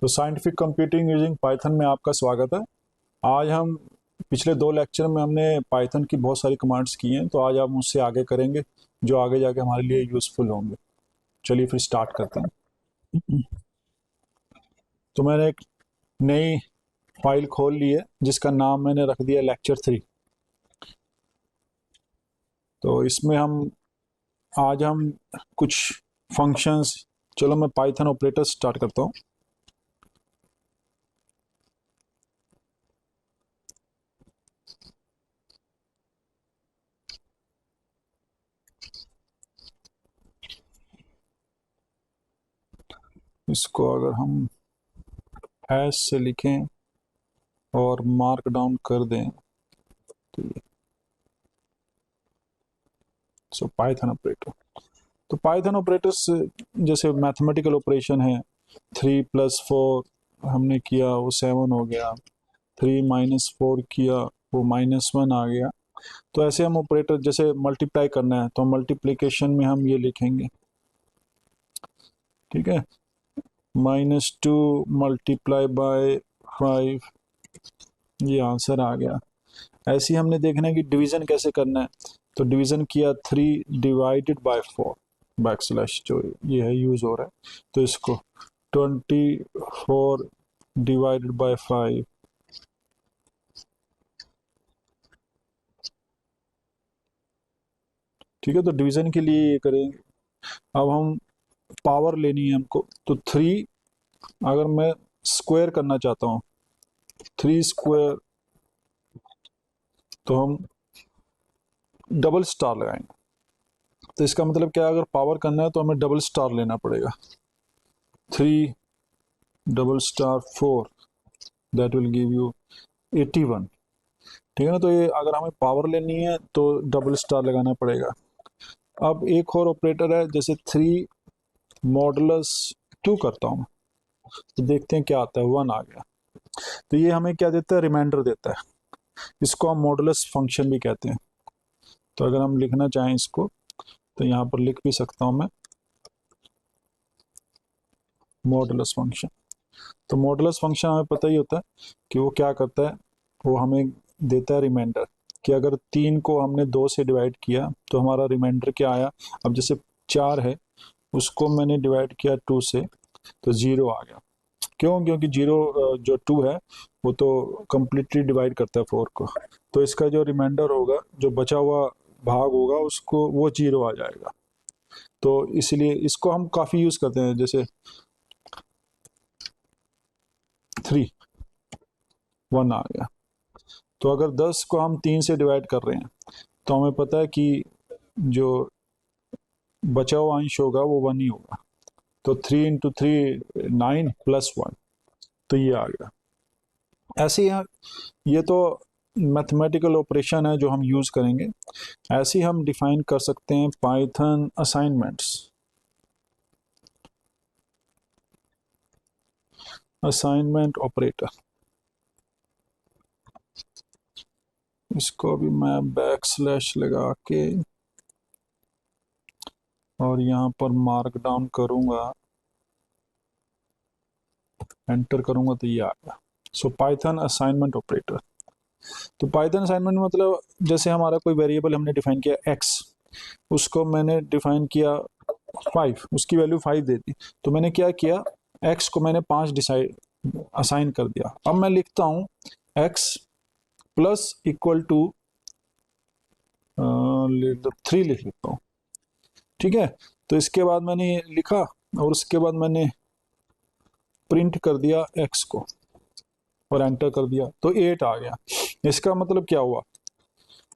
तो scientific computing using Python में आपका स्वागत है। आज हम पिछले 2 लेक्चर में हमने पाइथन की बहुत सारी कमांड्स की हैं, तो आज हम उससे आगे करेंगे जो आगे जाके हमारे लिए यूज़फुल होंगे। चलिए फिर स्टार्ट करते हैं। तो मैंने एक नई फाइल खोल ली है जिसका नाम मैंने रख दिया लेक्चर 3। तो इसमें आज हम कुछ फंक्शंस, चलो मैं पाइथन ऑपरेटर स्टार्ट करता हूँ। इसको अगर हम हैश से लिखें और मार्क डाउन कर दें तो ये पाइथन ऑपरेटर। तो पाइथन ऑपरेटर्स जैसे मैथमेटिकल ऑपरेशन है, 3+4 हमने किया वो 7 हो गया, 3 - 4 किया वो -1 आ गया। तो ऐसे हम ऑपरेटर जैसे मल्टीप्लाई करना है तो मल्टीप्लिकेशन में हम ये लिखेंगे, ठीक है, -2 × 5, ये आंसर आ गया। ऐसे ही हमने देखना है कि डिवीज़न कैसे करना है। तो डिवीज़न किया 3/4 बैकस्लैश जो ये है यूज़ हो रहा है, तो इसको 24/5, ठीक है। तो डिवीज़न के लिए ये करेंगे। अब हम पावर लेनी है हमको, तो 3 अगर मैं स्क्वायर करना चाहता हूँ, 3 स्क्वायर, तो हम डबल स्टार लगाएंगे। तो इसका मतलब क्या है, अगर पावर करना है तो हमें डबल स्टार लेना पड़ेगा। 3 ∛4 दैट विल गिव यू 81, ठीक है ना। तो ये अगर हमें पावर लेनी है तो डबल स्टार लगाना पड़ेगा। अब एक और ऑपरेटर है, जैसे 3 mod 2 करता हूँ तो देखते हैं क्या आता है, 1 आ गया। तो ये हमें क्या देता है, रिमाइंडर देता है। इसको हम मॉडुलस फंक्शन भी कहते हैं। तो अगर हम लिखना चाहें इसको तो यहाँ पर लिख भी सकता हूँ मैं, मॉडुलस फंक्शन। तो मॉडुलस फंक्शन हमें पता ही होता है कि वो क्या करता है, वो हमें देता है रिमाइंडर कि अगर 3 को हमने 2 से डिवाइड किया तो हमारा रिमाइंडर क्या आया। अब जैसे 4 है, उसको मैंने डिवाइड किया 2 से तो 0 आ गया। क्यों? क्योंकि 0 जो 2 है वो तो कम्प्लीटली डिवाइड करता है 4 को। तो इसका जो रिमाइंडर होगा, जो बचा हुआ भाग होगा, उसको वो 0 आ जाएगा। तो इसलिए इसको हम काफ़ी यूज़ करते हैं, जैसे 3 1 आ गया। तो अगर 10 को हम 3 से डिवाइड कर रहे हैं तो हमें पता है कि जो बचा हुआ अंश होगा वो 1 ही होगा। तो 3 × 3 9 +1, तो ये आ गया। ऐसे ही ये तो मैथमेटिकल ऑपरेशन है जो हम यूज़ करेंगे। ऐसे ही हम डिफाइन कर सकते हैं पाइथन असाइनमेंट्स। असाइनमेंट ऑपरेटर, इसको भी मैं बैकस्लैश लगा के और यहाँ पर मार्क डाउन करूँगा, एंटर करूँगा तो ये आ गया। सो पाइथन असाइनमेंट ऑपरेटर। तो पाइथन असाइनमेंट मतलब जैसे हमारा कोई वेरिएबल हमने डिफाइन किया x, उसको मैंने डिफाइन किया 5, उसकी वैल्यू 5 दे दी। तो मैंने क्या किया, x को मैंने 5 डिसाइड असाइन कर दिया। अब मैं लिखता हूँ x प्लस इक्वल टू 3 लिख लेता हूँ, ठीक है। तो इसके बाद मैंने लिखा और उसके बाद मैंने प्रिंट कर दिया x को और एंटर कर दिया तो 8 आ गया। इसका मतलब क्या हुआ,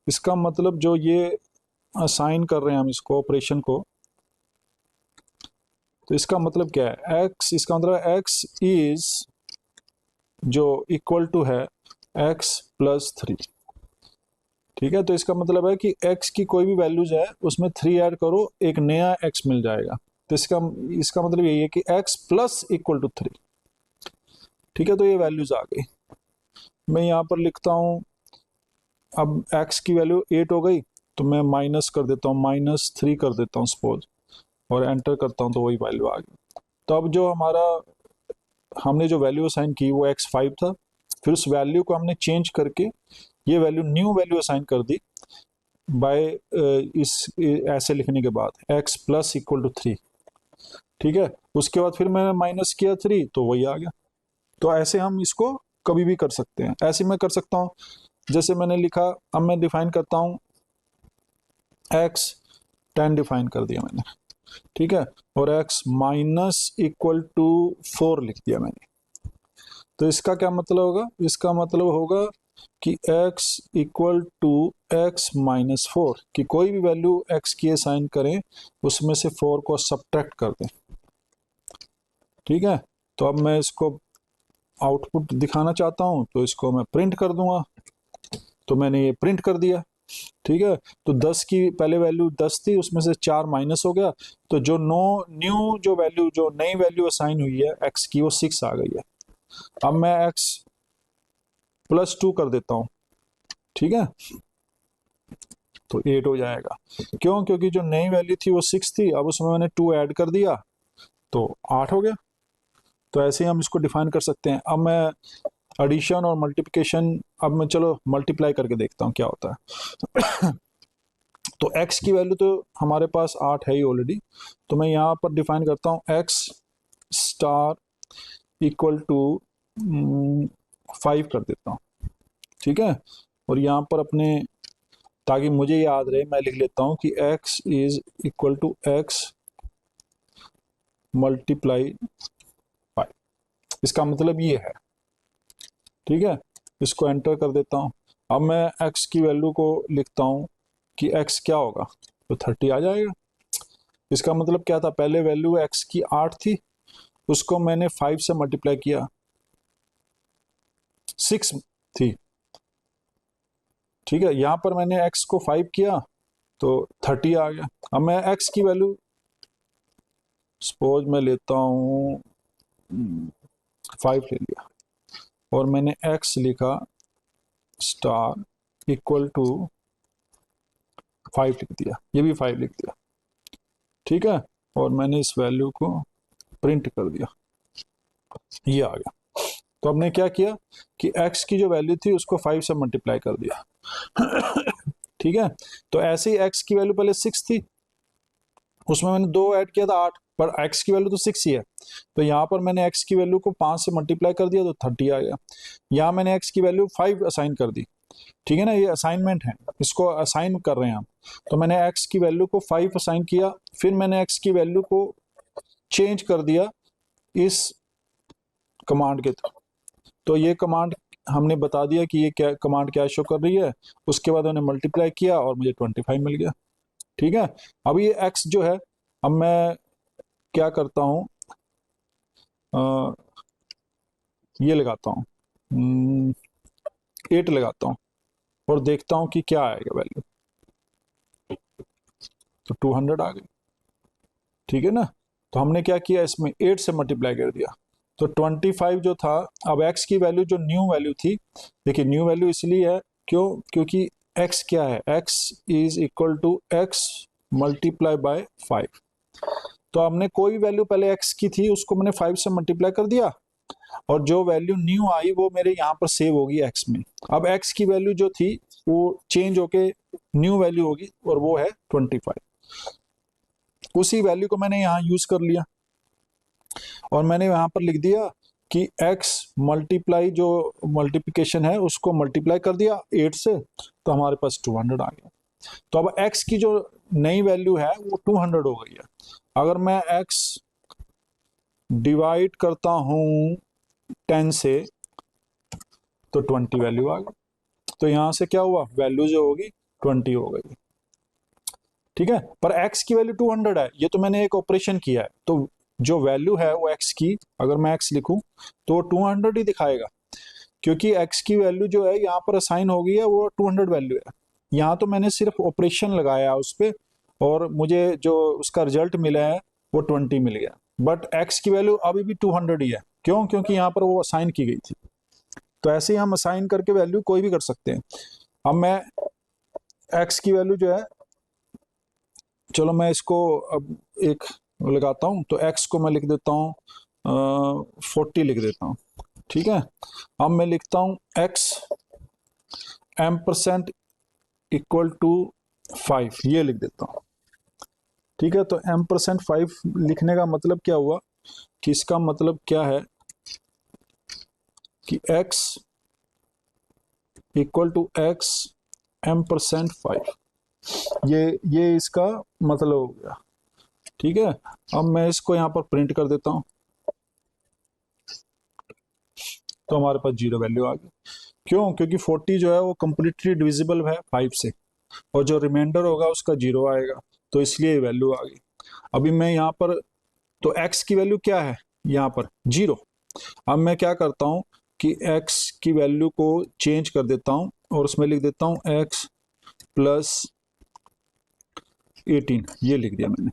इसका मतलब जो ये असाइन कर रहे हैं हम इसको ऑपरेशन को, तो इसका मतलब क्या है, x, इसका मतलब x इज जो इक्वल टू है x + 3, ठीक है। तो इसका मतलब है कि x की कोई भी वैल्यूज है उसमें 3 ऐड करो, एक नया x मिल जाएगा। तो इसका मतलब यही है कि x + = 3, ठीक है। तो ये वैल्यूज आ गई। मैं यहाँ पर लिखता हूँ, अब x की वैल्यू 8 हो गई तो मैं माइनस कर देता हूँ, -3 कर देता हूँ सपोज, और एंटर करता हूँ तो वही वैल्यू आ गई। तो अब जो हमारा हमने जो वैल्यू असाइन की वो x5 था, फिर उस वैल्यू को हमने चेंज करके ये वैल्यू न्यू वैल्यू असाइन कर दी बाय इस ऐसे लिखने के बाद x प्लस इक्वल टू 3। ठीक है, उसके बाद फिर मैंने माइनस किया 3 तो वही आ गया। तो ऐसे हम इसको कभी भी कर सकते हैं। ऐसे मैं कर सकता हूँ, जैसे मैंने लिखा, अब मैं डिफाइन करता हूँ x 10 डिफाइन कर दिया मैंने, ठीक है, और x माइनस इक्वल टू 4 लिख दिया मैंने। तो इसका क्या मतलब होगा, इसका मतलब होगा कि x equal to x minus 4 कि कोई भी वैल्यू x की असाइन करें उसमें से 4 को सब्ट्रैक्ट कर दें। ठीक है, तो अब मैं इसको आउटपुट दिखाना चाहता हूं तो इसको मैं प्रिंट कर दूंगा। तो मैंने ये प्रिंट कर दिया। ठीक है, तो 10 की पहले वैल्यू 10 थी, उसमें से 4 माइनस हो गया, तो जो न्यू जो वैल्यू, जो नई वैल्यू असाइन हुई है x की, वो 6 आ गई है। अब मैं x प्लस 2 कर देता हूँ। ठीक है, तो 8 हो जाएगा। क्यों? क्योंकि जो नई वैल्यू थी वो 6 थी, अब उसमें मैंने 2 ऐड कर दिया तो 8 हो गया। तो ऐसे ही हम इसको डिफाइन कर सकते हैं। अब मैं एडिशन और मल्टीप्लिकेशन, अब मैं चलो मल्टीप्लाई करके देखता हूँ क्या होता है। तो x की वैल्यू तो हमारे पास 8 है ही ऑलरेडी, तो मैं यहाँ पर डिफाइन करता हूँ x स्टार इक्वल टू 5 कर देता हूँ। ठीक है, और यहाँ पर अपने, ताकि मुझे याद रहे, मैं लिख लेता हूँ कि x is equal to x multiply 5। इसका मतलब ये है। ठीक है, इसको एंटर कर देता हूँ। अब मैं x की वैल्यू को लिखता हूँ कि x क्या होगा, तो 30 आ जाएगा। इसका मतलब क्या था, पहले वैल्यू x की 8 थी, उसको मैंने 5 से मल्टीप्लाई किया, 6 थी। ठीक है, यहाँ पर मैंने x को 5 किया तो 30 आ गया। अब मैं x की वैल्यू सपोज मैं लेता हूँ 5 ले लिया, और मैंने x लिखा स्टार इक्वल टू 5 लिख दिया, ये भी 5 लिख दिया। ठीक है, और मैंने इस वैल्यू को प्रिंट कर दिया, ये आ गया। तो हमने क्या किया कि x की जो वैल्यू थी उसको 5 से मल्टीप्लाई कर दिया। ठीक है, तो ऐसे ही x की वैल्यू पहले 6 थी, उसमें मैंने 2 ऐड किया था 8, पर x की वैल्यू तो 6 ही है, तो यहाँ पर मैंने x की वैल्यू को 5 से मल्टीप्लाई कर दिया तो 30 आ गया। यहाँ मैंने x की वैल्यू 5 असाइन कर दी। ठीक है ना, ये असाइनमेंट है, इसको असाइन कर रहे हैं हम। तो मैंने x की वैल्यू को 5 असाइन किया, फिर मैंने x की वैल्यू को चेंज कर दिया इस कमांड के थ्रू। तो ये कमांड हमने बता दिया कि ये क्या कमांड क्या शो कर रही है, उसके बाद मैंने मल्टीप्लाई किया और मुझे 25 मिल गया। ठीक है, अब ये x जो है, अब मैं क्या करता हूँ, ये लगाता हूँ 8 लगाता हूँ और देखता हूँ कि क्या आएगा वैल्यू, तो 200 आ गई। ठीक है ना, तो हमने क्या किया, इसमें 8 से मल्टीप्लाई कर दिया, तो 25 जो था। अब x की वैल्यू जो न्यू वैल्यू थी, देखिए न्यू वैल्यू इसलिए है, क्यों? क्योंकि x क्या है, x is equal to x multiply by 5। तो हमने कोई वैल्यू पहले x की थी उसको मैंने 5 से मल्टीप्लाई कर दिया, और जो वैल्यू न्यू आई वो मेरे यहाँ पर सेव होगी x में। अब x की वैल्यू जो थी वो चेंज होके न्यू वैल्यू होगी, और वो है 25। उसी वैल्यू को मैंने यहाँ यूज कर लिया, और मैंने यहाँ पर लिख दिया कि x मल्टीप्लाई, जो मल्टीप्लिकेशन है उसको मल्टीप्लाई कर दिया 8 से, तो हमारे पास 200 आ गया। तो अब x की जो नई वैल्यू है वो 200 हो गई है। अगर मैं x डिवाइड करता हूँ 10 से तो 20 वैल्यू आ गई। तो यहाँ से क्या हुआ, वैल्यू जो होगी 20 हो गई। ठीक है, पर x की वैल्यू 200 है, ये तो मैंने एक ऑपरेशन किया है, तो जो वैल्यू है वो x की, अगर मैं x लिखूं तो 200 ही दिखाएगा, क्योंकि x की वैल्यू जो है यहाँ पर असाइन हो गई है, वो 200 वैल्यू है। यहाँ तो मैंने सिर्फ ऑपरेशन लगाया उस पर, और मुझे जो उसका रिजल्ट मिला है वो 20 मिल गया, बट x की वैल्यू अभी भी 200 ही है। क्यों? क्योंकि यहाँ पर वो असाइन की गई थी। तो ऐसे ही हम असाइन करके वैल्यू कोई भी कर सकते हैं। अब मैं x की वैल्यू जो है, चलो मैं इसको अब एक लगाता हूँ, तो x को मैं लिख देता हूँ 40 लिख देता हूँ। ठीक है, अब मैं लिखता हूँ x m% इक्वल टू 5, ये लिख देता हूँ। ठीक है, तो m%5 लिखने का मतलब क्या हुआ कि इसका मतलब क्या है कि x equal to x m%5, ये इसका मतलब हो गया। ठीक है, अब मैं इसको यहाँ पर प्रिंट कर देता हूँ, तो हमारे पास 0 वैल्यू आ गई। क्यों? क्योंकि 40 जो है वो कम्प्लीटली डिविजिबल है 5 से, और जो रिमाइंडर होगा उसका 0 आएगा, तो इसलिए ये वैल्यू आ गई। अभी मैं यहाँ पर, तो x की वैल्यू क्या है यहाँ पर? 0। अब मैं क्या करता हूँ कि x की वैल्यू को चेंज कर देता हूँ और उसमें लिख देता हूँ x प्लस 18, ये लिख दिया मैंने।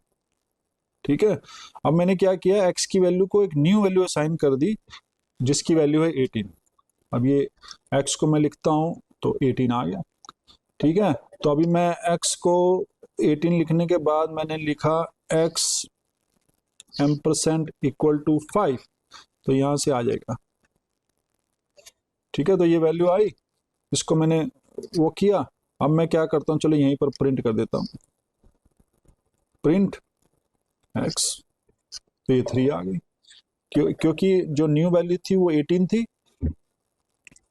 ठीक है, अब मैंने क्या किया, x की वैल्यू को एक न्यू वैल्यू असाइन कर दी जिसकी वैल्यू है 18। अब ये x को मैं लिखता हूँ तो 18 आ गया। ठीक है, तो अभी मैं x को 18 लिखने के बाद मैंने लिखा x m% इक्वल टू 5, तो यहाँ से आ जाएगा। ठीक है, तो ये वैल्यू आई, इसको मैंने वो किया। अब मैं क्या करता हूँ, चलो यहीं पर प्रिंट कर देता हूँ, प्रिंट x, तो ये 3 आ गई। क्योंकि जो न्यू वैल्यू थी वो 18 थी,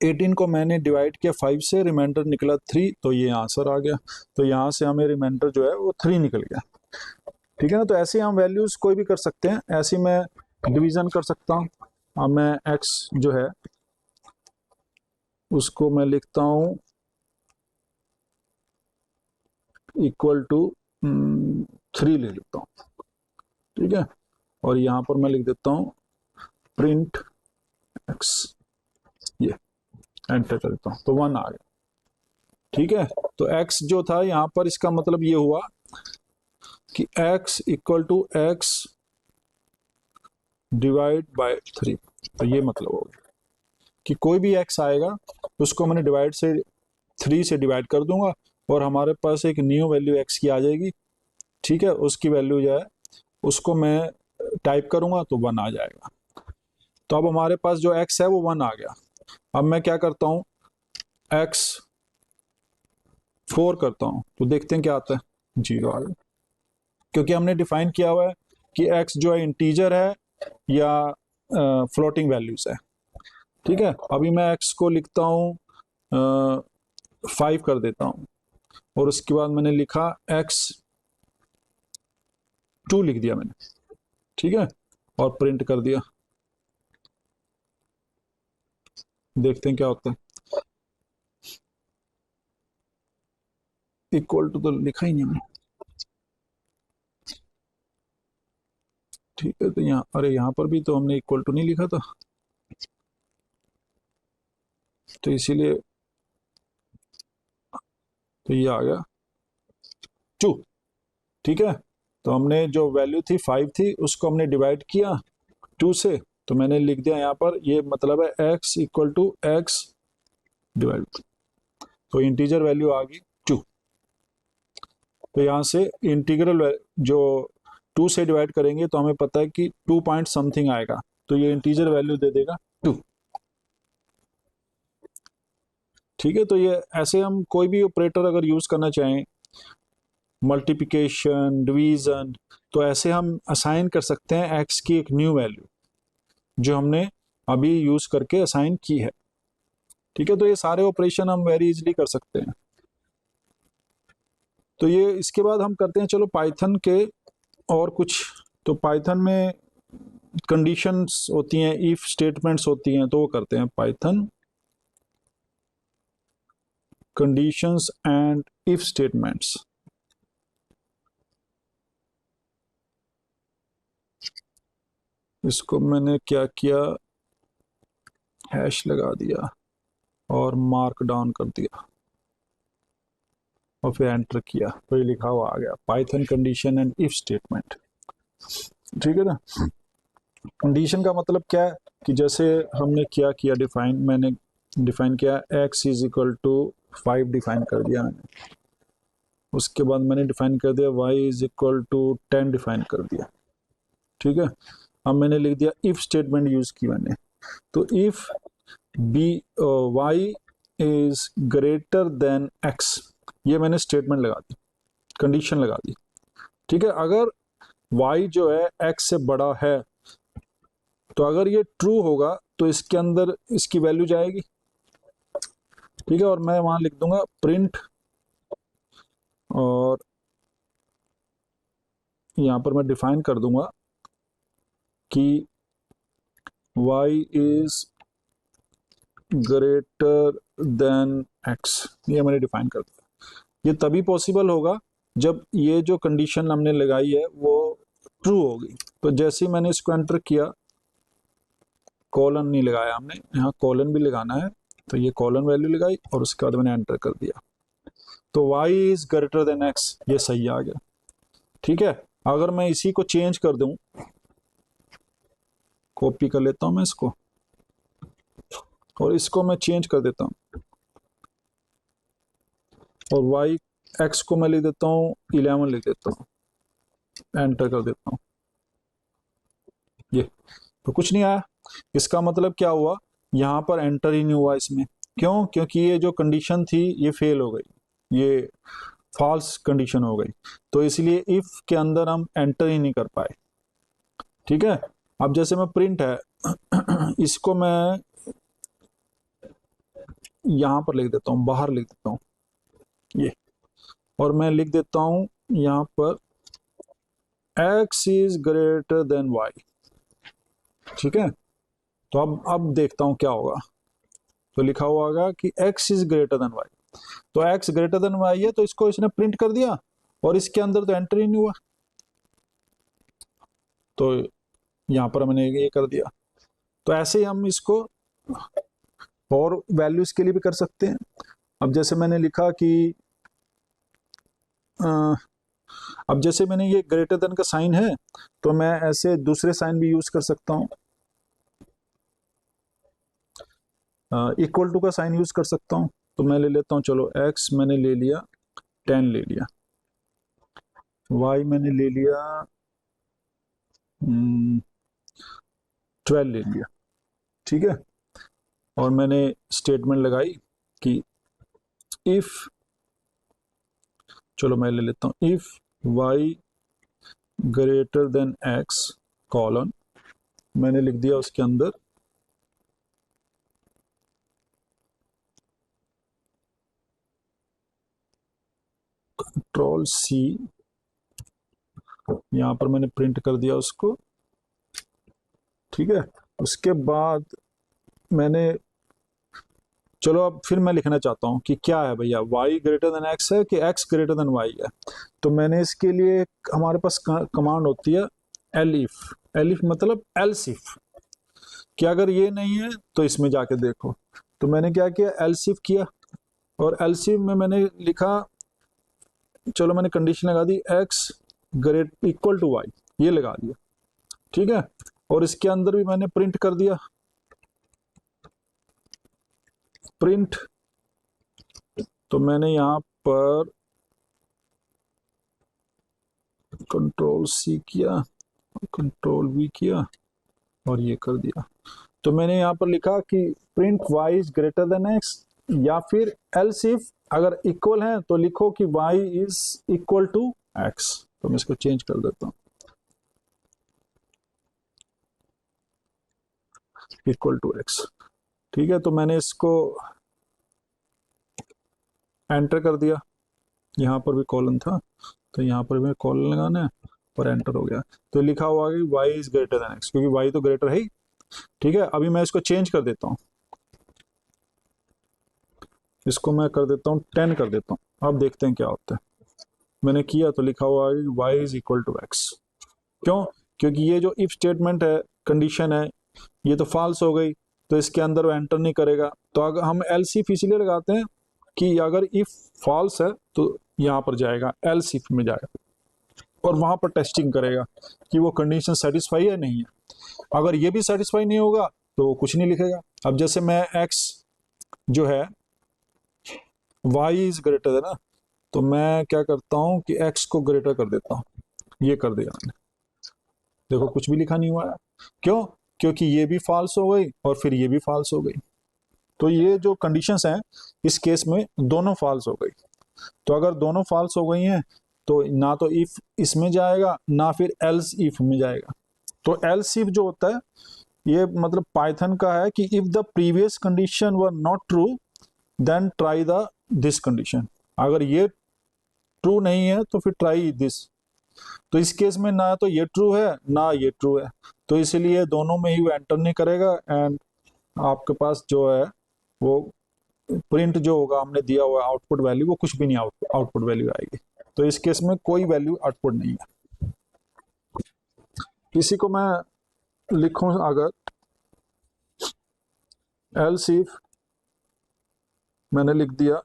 18 को मैंने डिवाइड किया 5 से, रिमाइंडर निकला 3, तो ये आंसर आ गया। तो यहाँ से हमें रिमाइंडर जो है वो 3 निकल गया। ठीक है ना, तो ऐसे हम वैल्यूज कोई भी कर सकते हैं, ऐसे मैं डिवीजन कर सकता हूँ। अब मैं x जो है उसको मैं लिखता हूँ इक्वल टू 3 ले लेता हूँ। ठीक है, और यहाँ पर मैं लिख देता हूँ प्रिंट x, ये एंटर कर देता हूँ, तो 1 आ गया। ठीक है, तो x जो था यहाँ पर, इसका मतलब ये हुआ कि x equal to x divide by 3, तो ये मतलब हो गया कि कोई भी x आएगा उसको मैंने डिवाइड से 3 से डिवाइड कर दूंगा और हमारे पास एक न्यू वैल्यू x की आ जाएगी। ठीक है, उसकी वैल्यू जो है उसको मैं टाइप करूंगा तो 1 आ जाएगा। तो अब हमारे पास जो x है वो 1 आ गया। अब मैं क्या करता हूँ, x 4 करता हूँ, तो देखते हैं क्या आता है। 0 आ गया, क्योंकि हमने डिफाइन किया हुआ है कि x जो है इंटीजर है या फ्लोटिंग वैल्यूज है। ठीक है, अभी मैं x को लिखता हूँ 5 कर देता हूँ, और उसके बाद मैंने लिखा x 2 लिख दिया मैंने। ठीक है, और प्रिंट कर दिया, देखते हैं क्या होता है। इक्वल टू तो लिखा ही नहीं मैंने। ठीक है, तो यहाँ, अरे यहाँ पर भी तो हमने इक्वल टू नहीं लिखा था, तो इसीलिए तो ये आ गया 2। ठीक है, तो हमने जो वैल्यू थी 5 थी उसको हमने डिवाइड किया 2 से, तो मैंने लिख दिया यहाँ पर, ये मतलब है x equal to x divide, तो इंटीजर वैल्यू आ गई 2। तो यहाँ से इंटीग्रल जो 2 से डिवाइड करेंगे तो हमें पता है कि 2 पॉइंट समथिंग आएगा, तो ये इंटीजर वैल्यू दे देगा 2। ठीक है, तो ये ऐसे हम कोई भी ऑपरेटर अगर यूज करना चाहें, मल्टीप्लिकेशन, डिवीजन, तो ऐसे हम असाइन कर सकते हैं एक्स की एक न्यू वैल्यू जो हमने अभी यूज करके असाइन की है। ठीक है, तो ये सारे ऑपरेशन हम वेरी इजीली कर सकते हैं। तो ये इसके बाद हम करते हैं, चलो पाइथन के और कुछ। तो पाइथन में कंडीशंस होती हैं, इफ स्टेटमेंट्स होती हैं, तो वो करते हैं Python conditions and if statements. इसको मैंने क्या किया, हैश लगा दिया और मार्क डाउन कर दिया और फिर एंटर किया, तो ये लिखा हुआ आ गया Python condition and if statement. ठीक है ना, कंडीशन का मतलब क्या है कि जैसे हमने क्या किया डिफाइन, मैंने डिफाइन किया x is equal to 5 define कर दिया मैंने, उसके बाद मैंने डिफाइन कर दिया y is equal to 10 define कर दिया। ठीक है, अब मैंने लिख दिया इफ स्टेटमेंट यूज की मैंने, तो if b y is greater than x, ये मैंने स्टेटमेंट लगा दी, कंडीशन लगा दी। ठीक है, अगर y जो है x से बड़ा है तो अगर ये ट्रू होगा तो इसके अंदर इसकी वैल्यू जाएगी। ठीक है, और मैं वहां लिख दूंगा प्रिंट, और यहां पर मैं डिफाइन कर दूंगा कि y is greater then x, ये मैंने डिफाइन कर दिया। ये तभी पॉसिबल होगा जब ये जो कंडीशन हमने लगाई है वो ट्रू होगी। तो जैसे ही मैंने इसको एंटर किया, कॉलन नहीं लगाया हमने, यहाँ कॉलन भी लगाना है, तो ये कॉलन वैल्यू लगाई और उसके बाद मैंने एंटर कर दिया, तो y is greater then x, ये सही आ गया। ठीक है, अगर मैं इसी को चेंज कर दूं, कॉपी कर लेता हूं मैं इसको और इसको मैं चेंज कर देता हूं, और y x को मैं लिख देता हूं 11 लिख देता हूं, एंटर कर देता हूं, ये तो कुछ नहीं आया। इसका मतलब क्या हुआ, यहां पर एंटर ही नहीं हुआ इसमें। क्यों? क्योंकि ये जो कंडीशन थी ये फेल हो गई, ये फॉल्स कंडीशन हो गई, तो इसलिए इफ के अंदर हम एंटर ही नहीं कर पाए। ठीक है, अब जैसे मैं प्रिंट है इसको मैं यहां पर लिख देता हूं, बाहर लिख देता हूं ये, और मैं लिख देता हूं यहां पर x is greater then y। ठीक है, तो अब देखता हूं क्या होगा, तो लिखा हुआ होगा कि x is greater then y, तो x ग्रेटर देन y है, तो इसको इसने प्रिंट कर दिया और इसके अंदर तो एंटर ही नहीं हुआ, तो यहां पर मैंने ये कर दिया। तो ऐसे ही हम इसको और वैल्यूज के लिए भी कर सकते हैं। अब जैसे मैंने लिखा कि अब जैसे मैंने ये ग्रेटर देन का साइन है, तो मैं ऐसे दूसरे साइन भी यूज कर सकता हूँ, इक्वल टू का साइन यूज कर सकता हूँ। तो मैं ले लेता हूँ, चलो x मैंने ले लिया 10 ले लिया, y मैंने ले लिया 12 ले लिया। ठीक है, और मैंने स्टेटमेंट लगाई कि इफ, चलो मैं ले लेता हूँ if y greater than x colon, मैंने लिख दिया उसके अंदर कंट्रोल C, यहां पर मैंने प्रिंट कर दिया उसको। ठीक है, उसके बाद मैंने, चलो अब फिर मैं लिखना चाहता हूं कि क्या है भैया, y ग्रेटर देन x है कि x ग्रेटर देन y है। तो मैंने इसके लिए हमारे पास कमांड होती है एलिफ, एलिफ मतलब एल्स इफ, कि अगर ये नहीं है तो इसमें जाके देखो। तो मैंने क्या किया, एल्स इफ किया, और एल्स इफ में मैंने लिखा, चलो मैंने कंडीशन लगा दी x great equal to y, ये लगा दिया। ठीक है, और इसके अंदर भी मैंने प्रिंट कर दिया, प्रिंट, तो मैंने यहां पर कंट्रोल C किया, कंट्रोल V किया और ये कर दिया। तो मैंने यहां पर लिखा कि print y is greater then x, या फिर एल्स इफ अगर इक्वल है तो लिखो कि y is equal to x। तो मैं इसको चेंज कर देता हूं, इक्वल टू x। ठीक है, तो मैंने इसको एंटर कर दिया, यहां पर भी कॉलन था तो यहां पर भी कॉलन लगाना है और एंटर हो गया। तो लिखा हुआ कि y is greater then x, क्योंकि y तो ग्रेटर है ही। ठीक है, अभी मैं इसको चेंज कर देता हूं, इसको मैं कर देता हूं 10 कर देता हूं, अब देखते हैं क्या होता है। मैंने किया तो लिखा हुआ है y is equal to x। क्यों? क्योंकि ये जो इफ स्टेटमेंट है, कंडीशन है, ये तो फॉल्स हो गई, तो इसके अंदर वो एंटर नहीं करेगा। तो अगर हम एल्स इफ इसलिए लगाते हैं कि अगर इफ फॉल्स है तो यहाँ पर जाएगा, एल्स इफ में जाएगा और वहां पर टेस्टिंग करेगा कि वो कंडीशन सेटिस्फाई है नहीं है। अगर ये भी सेटिस्फाई नहीं होगा तो वो कुछ नहीं लिखेगा। अब जैसे मैं x जो है y इज ग्रेटर है ना, तो मैं क्या करता हूं कि x को ग्रेटर कर देता हूं, ये कर दिया मैंने, देखो कुछ भी लिखा नहीं हुआ है। क्यों? क्योंकि ये भी फॉल्स हो गई और फिर ये भी फॉल्स हो गई। तो ये जो कंडीशंस हैं इस केस में दोनों फॉल्स हो गई। तो अगर दोनों फॉल्स हो गई हैं तो ना तो इफ इसमें जाएगा ना फिर एल्स इफ में जाएगा। तो एल्स इफ जो होता है ये मतलब पाइथन का है कि if the previous condition were not true then try the this condition. अगर ये ट्रू नहीं है तो फिर ट्राई दिस। तो इस केस में ना तो ये ट्रू है ना ये ट्रू है, तो इसीलिए दोनों में ही वो एंटर नहीं करेगा एंड आपके पास जो है वो प्रिंट जो होगा हमने दिया हुआ आउटपुट वैल्यू वो कुछ भी नहीं आउटपुट वैल्यू आएगी। तो इस केस में कोई वैल्यू आउटपुट नहीं है। इसी को मैं लिखूं अगर एल्स इफ मैंने लिख दिया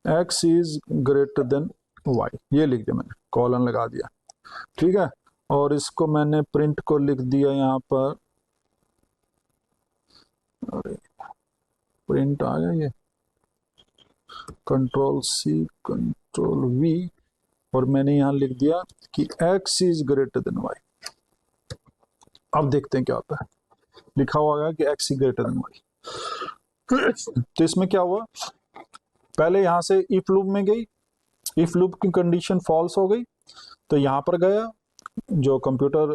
x is greater then y, ये लिख दिया मैंने, कॉलन लगा दिया, ठीक है। और इसको मैंने प्रिंट को लिख दिया यहाँ पर, अरे प्रिंट आ गया ये, कंट्रोल सी कंट्रोल वी, और मैंने यहाँ लिख दिया कि x is greater then y। अब देखते हैं क्या होता है। लिखा हुआ है कि x is greater then y। तो इसमें क्या हुआ, पहले यहाँ से इफ लूप में गई, इफ लूप की कंडीशन फॉल्स हो गई तो यहाँ पर गया, जो कंप्यूटर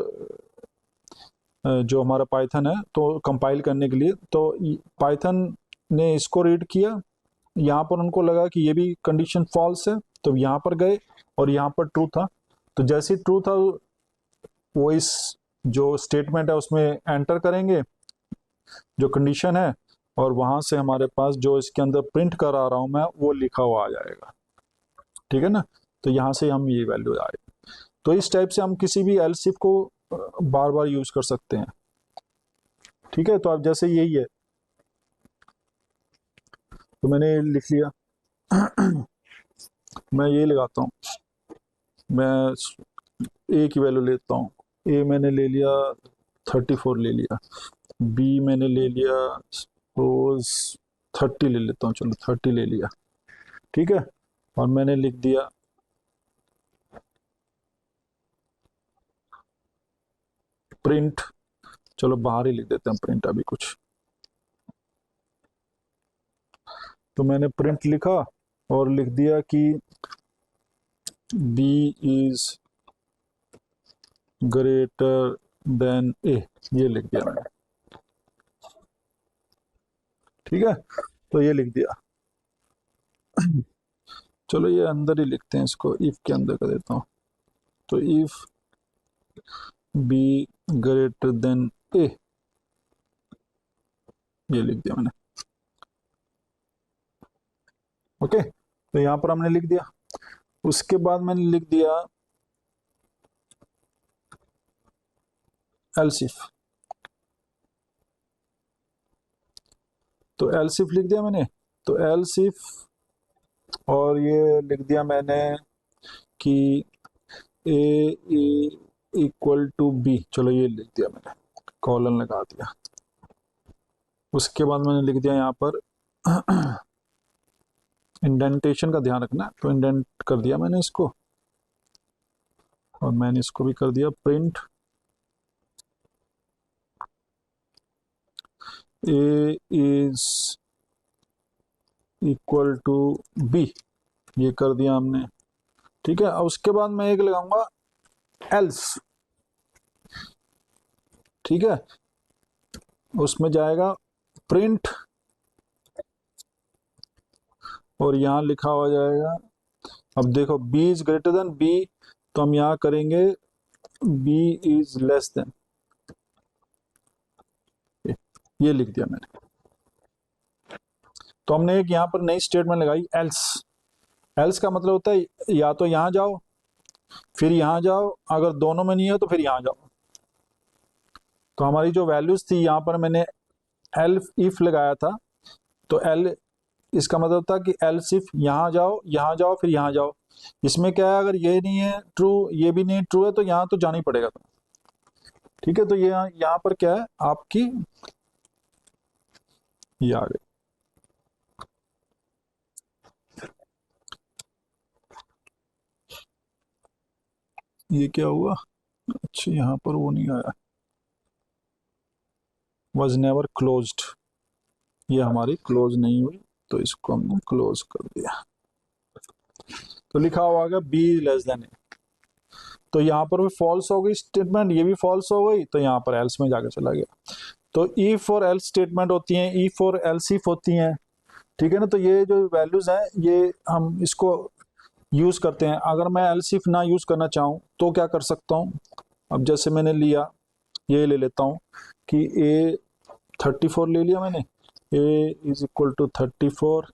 जो हमारा पाइथन है तो कंपाइल करने के लिए, तो पाइथन ने इसको रीड किया, यहाँ पर उनको लगा कि ये भी कंडीशन फॉल्स है तो यहाँ पर गए और यहाँ पर ट्रू था। तो जैसे ट्रू था वो इस जो स्टेटमेंट है उसमें एंटर करेंगे जो कंडीशन है, और वहां से हमारे पास जो इसके अंदर प्रिंट करा रहा हूं मैं वो लिखा हुआ आ जाएगा, ठीक है ना। तो यहाँ से हम ये वैल्यू आएगी। तो इस टाइप से हम किसी भी एल्स इफ को बार बार यूज कर सकते हैं, ठीक है। तो अब जैसे यही है तो मैंने लिख लिया मैं ये लगाता हूँ, मैं ए की वैल्यू लेता हूँ, ए मैंने ले लिया 34 ले लिया, बी मैंने ले लिया सपोज 30 ले लेता हूँ, चलो 30 ले लिया, ठीक है। और मैंने लिख दिया प्रिंट, चलो बाहर ही लिख देते हैं प्रिंट अभी कुछ। तो मैंने प्रिंट लिखा और लिख दिया कि बी इज ग्रेटर देन ए, ये लिख दिया मैंने, ठीक है। तो ये लिख दिया। चलो ये अंदर ही लिखते हैं, इसको इफ के अंदर कर देता हूँ। तो इफ बी ग्रेटर देन ए, ये लिख दिया मैंने, ओके। तो यहाँ पर हमने लिख दिया। उसके बाद मैंने लिख दिया एल्स इफ। तो एल्स इफ लिख दिया मैंने, तो एल्स इफ, और ये लिख दिया मैंने कि ए इक्वल टू बी, चलो ये लिख दिया मैंने, कॉलन लगा दिया। उसके बाद मैंने लिख दिया यहाँ पर इंडेंटेशन का ध्यान रखना, तो इंडेंट कर दिया मैंने इसको, और मैंने इसको भी कर दिया print a is equal to B, ये कर दिया हमने, ठीक है। और उसके बाद मैं एक लगाऊंगा एल्स, ठीक है। उसमें जाएगा प्रिंट, और यहाँ लिखा हुआ जाएगा, अब देखो B is greater than B, तो हम यहाँ करेंगे बी इज लेस देन, ये लिख दिया मैंने। तो हमने एक यहाँ पर नई स्टेटमेंट लगाई एल्स। एल्स का मतलब होता है या तो यहाँ जाओ फिर यहाँ जाओ, अगर दोनों में नहीं है तो फिर यहाँ जाओ। तो हमारी जो वैल्यूज थी यहाँ पर मैंने एल इफ लगाया था, तो एल इसका मतलब था कि एल सिर्फ यहाँ जाओ फिर यहाँ जाओ। इसमें क्या है, अगर ये नहीं है ट्रू ये भी नहीं ट्रू है तो यहाँ तो जाना ही पड़ेगा, तो ठीक है। तो ये यहाँ पर क्या है आपकी, ये आ गई, ये क्या हुआ, अच्छा यहाँ पर वो नहीं आया, was never closed, ये हमारी क्लोज नहीं हुई, तो इसको हमने क्लोज कर दिया। तो लिखा हुआ है बी लेस देन ए, तो यहाँ पर भी फॉल्स हो गई स्टेटमेंट, ये भी फॉल्स हो गई, तो यहाँ पर एल्स में जाकर चला गया। तो इफ और एल्स स्टेटमेंट होती हैं, इफ और एल्स इफ होती हैं, ठीक है ना। तो ये जो वैल्यूज हैं ये हम इसको यूज करते हैं। अगर मैं एल्स इफ ना यूज करना चाहूँ तो क्या कर सकता हूँ, अब जैसे मैंने लिया, ये ले लेता हूँ कि ए 34 ले लिया मैंने, A is equal to 34,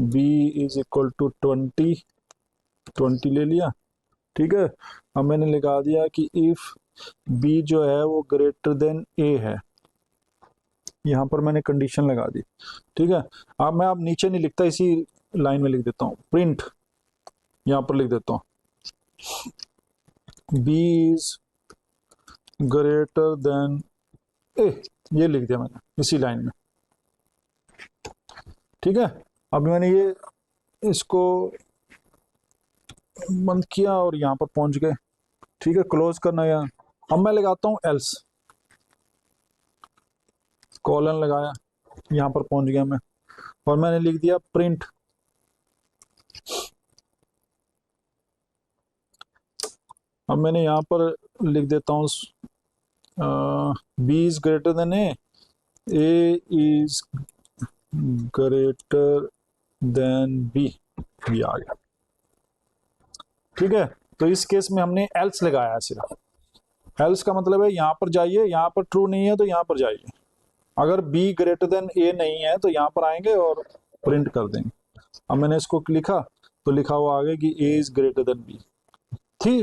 B is equal to 20 ले लिया, ठीक है। अब मैंने लगा दिया कि इफ बी जो है वो ग्रेटर देन ए है, यहाँ पर मैंने कंडीशन लगा दी, ठीक है। अब मैं अब नीचे नहीं लिखता, इसी लाइन में लिख देता हूँ प्रिंट, यहाँ पर लिख देता हूँ बी इज ग्रेटर देन ए, ये लिख दिया मैंने इसी लाइन में, ठीक है। अब मैंने ये इसको बंद किया और यहाँ पर पहुंच गए, ठीक है। क्लोज करना यहाँ, अब मैं लगाता हूँ एल्स, कॉलन लगाया, यहाँ पर पहुंच गया मैं, और मैंने लिख दिया प्रिंट, अब मैंने यहाँ पर लिख देता हूँ B is greater than A is greater than B, भी आ गया, ठीक है। तो इस केस में हमने एल्स लगाया सिर्फ, एल्स का मतलब है यहाँ पर जाइए, यहाँ पर ट्रू नहीं है तो यहाँ पर जाइए, अगर बी ग्रेटर देन ए नहीं है तो यहाँ पर आएंगे और प्रिंट कर देंगे। अब मैंने इसको लिखा तो लिखा हुआ आगे कि A is greater than B,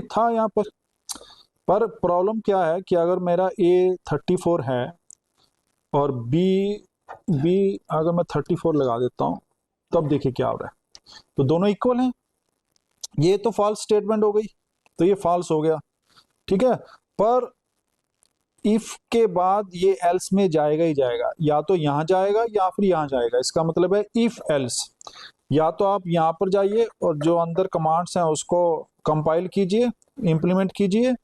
था यहाँ पर प्रॉब्लम क्या है कि अगर मेरा ए 34 है और बी अगर मैं 34 लगा देता हूँ, तब देखिए क्या हो रहा है, तो दोनों इक्वल हैं, ये तो फॉल्स स्टेटमेंट हो गई, तो ये फॉल्स हो गया, ठीक है। पर इफ के बाद ये एल्स में जाएगा ही जाएगा, या तो यहां जाएगा या फिर यहां जाएगा, इसका मतलब है इफ एल्स, या तो आप यहां पर जाइए और जो अंदर कमांड्स हैं उसको कंपाइल कीजिए, इंप्लीमेंट कीजिए,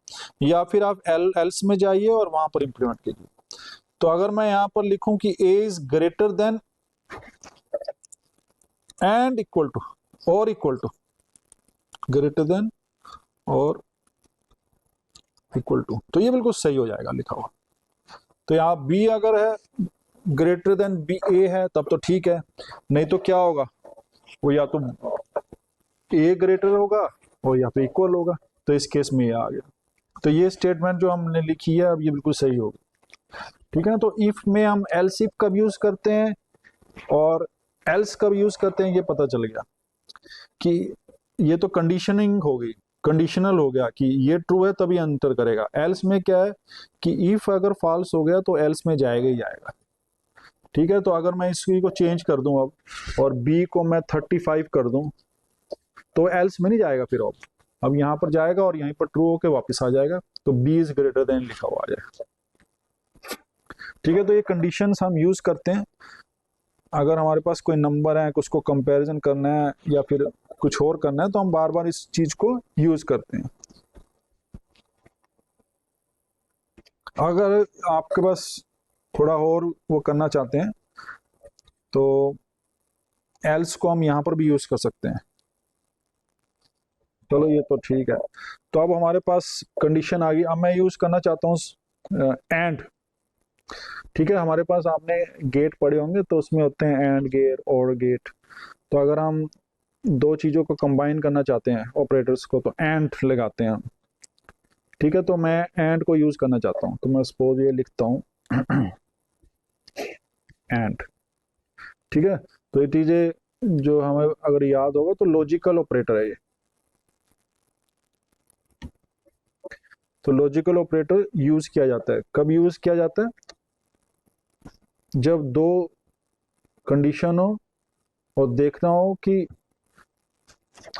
या फिर आप एल्स में जाइए और वहां पर इंप्लीमेंट कीजिए। तो अगर मैं यहां पर लिखूं कि A is greater than and equal to और इक्वल टू, ग्रेटर देन और इक्वल टू, तो ये बिल्कुल सही हो जाएगा लिखा हुआ। तो यहाँ बी अगर है ग्रेटर देन बी ए है तब तो ठीक है, नहीं तो क्या होगा, वो या तो ए ग्रेटर होगा और या तो इक्वल होगा, तो इस केस में ये आ गया। तो ये स्टेटमेंट जो हमने लिखी है अब ये बिल्कुल सही होगी, ठीक है ना। तो इफ में हम एल्स इफ कब यूज करते हैं और एल्स कब यूज करते हैं ये पता चल गया कि ये तो कंडीशनिंग हो गई, कंडीशनल हो गया कि ये ट्रू है तभी एंटर करेगा। एल्स में क्या है कि इफ अगर फॉल्स हो गया तो एल्स में जाएगा ही जाएगा, ठीक है। तो अगर मैं इसी को चेंज कर दूं अब और बी को मैं 35 कर दूं तो एल्स में नहीं जाएगा, फिर अब यहाँ पर जाएगा और यहीं पर ट्रू होके वापस आ जाएगा, तो बी इज ग्रेटर देन लिखा हुआ आ जाएगा, ठीक है। तो ये कंडीशंस हम यूज करते हैं अगर हमारे पास कोई नंबर है, उसको कंपैरिजन करना है या फिर कुछ और करना है, तो हम बार बार इस चीज को यूज करते हैं। अगर आपके पास थोड़ा और वो करना चाहते हैं तो एल्स को हम यहाँ पर भी यूज कर सकते हैं, चलो ये तो ठीक है। तो अब हमारे पास कंडीशन आ गई, अब मैं यूज करना चाहता हूँ एंड, ठीक है। हमारे पास आपने गेट पढ़े होंगे तो उसमें होते हैं एंड गेट और गेट, तो अगर हम दो चीजों को कंबाइन करना चाहते हैं ऑपरेटर्स को तो एंड लगाते हैं हम, ठीक है। तो मैं एंड को यूज करना चाहता हूँ तो मैं सपोज ये लिखता हूँ एंड, ठीक है। तो ये चीजें जो हमें अगर याद होगा तो लॉजिकल ऑपरेटर है ये, तो लॉजिकल ऑपरेटर यूज किया जाता है, कब यूज किया जाता है, जब दो कंडीशन हो और देखना हो कि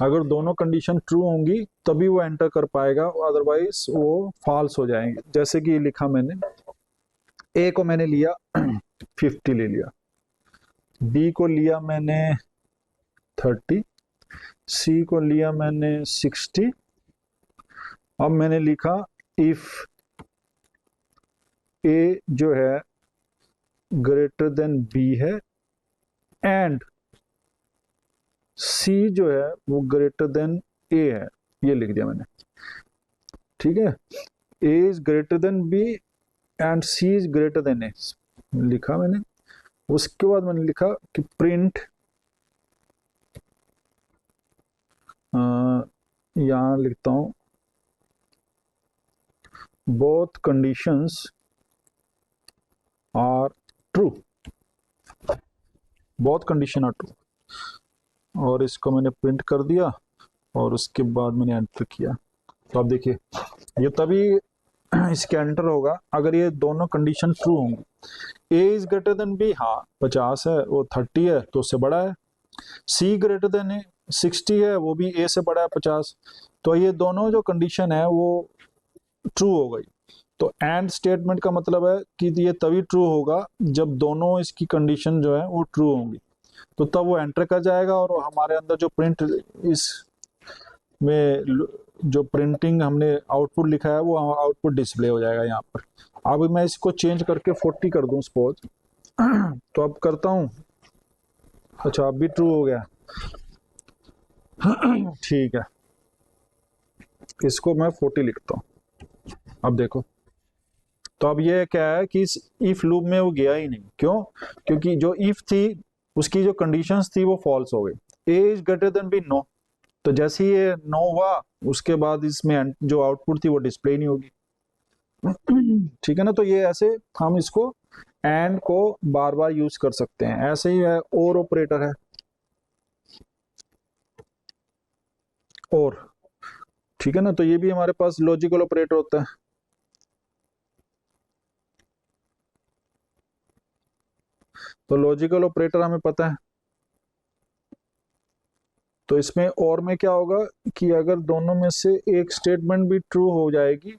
अगर दोनों कंडीशन ट्रू होंगी तभी वो एंटर कर पाएगा, अदरवाइज वो फॉल्स हो जाएंगे। जैसे कि लिखा मैंने, ए को मैंने लिया 50 ले लिया, बी को लिया मैंने 30, सी को लिया मैंने 60। अब मैंने लिखा इफ ए जो है ग्रेटर देन बी है एंड सी जो है वो ग्रेटर देन ए है, ये लिख दिया मैंने। ठीक है, A is greater than B and C is greater than A, लिखा मैंने। उसके बाद मैंने लिखा कि प्रिंट, यहां लिखता हूं both conditions are true, both condition are true, और इसको मैंने प्रिंट कर दिया और उसके बाद मैंने एंटर किया। तो आप देखिए ये तभी इसके एंटर होगा अगर ये दोनों कंडीशन ट्रू होंगी। ए इज ग्रेटर देन बी, हाँ 50 है वो 30 है तो उससे बड़ा है। सी ग्रेटर देन ए, 60 है वो भी ए से बड़ा है 50। तो ये दोनों जो कंडीशन है वो ट्रू हो गई। तो एंड स्टेटमेंट का मतलब है कि ये तभी ट्रू होगा जब दोनों इसकी कंडीशन जो है वो ट्रू होंगी, तो तब वो एंटर कर जाएगा और हमारे अंदर जो प्रिंट इस में जो प्रिंटिंग हमने आउटपुट लिखा है वो आउटपुट डिस्प्ले हो जाएगा यहाँ पर। अब मैं इसको चेंज करके 40 कर दूं सपोज, तो अब करता हूँ, अच्छा अब भी ट्रू हो गया। ठीक है, इसको मैं 40 लिखता हूँ। अब देखो, तो अब ये क्या है कि इस इफ लूप में वो गया ही नहीं, क्यों? क्योंकि जो इफ थी उसकी जो कंडीशंस थी वो फॉल्स हो गई। A is greater than B, no, तो जैसे ही ये नो हुआ उसके बाद इसमें जो आउटपुट थी वो डिस्प्ले नहीं होगी। ठीक है ना, तो ये ऐसे हम इसको एंड को बार बार यूज कर सकते हैं। ऐसे ही है और ऑपरेटर है, और ठीक है ना, तो ये भी हमारे पास लॉजिकल ऑपरेटर होता है। तो लॉजिकल ऑपरेटर हमें पता है, तो इसमें और में क्या होगा कि अगर दोनों में से एक स्टेटमेंट भी ट्रू हो जाएगी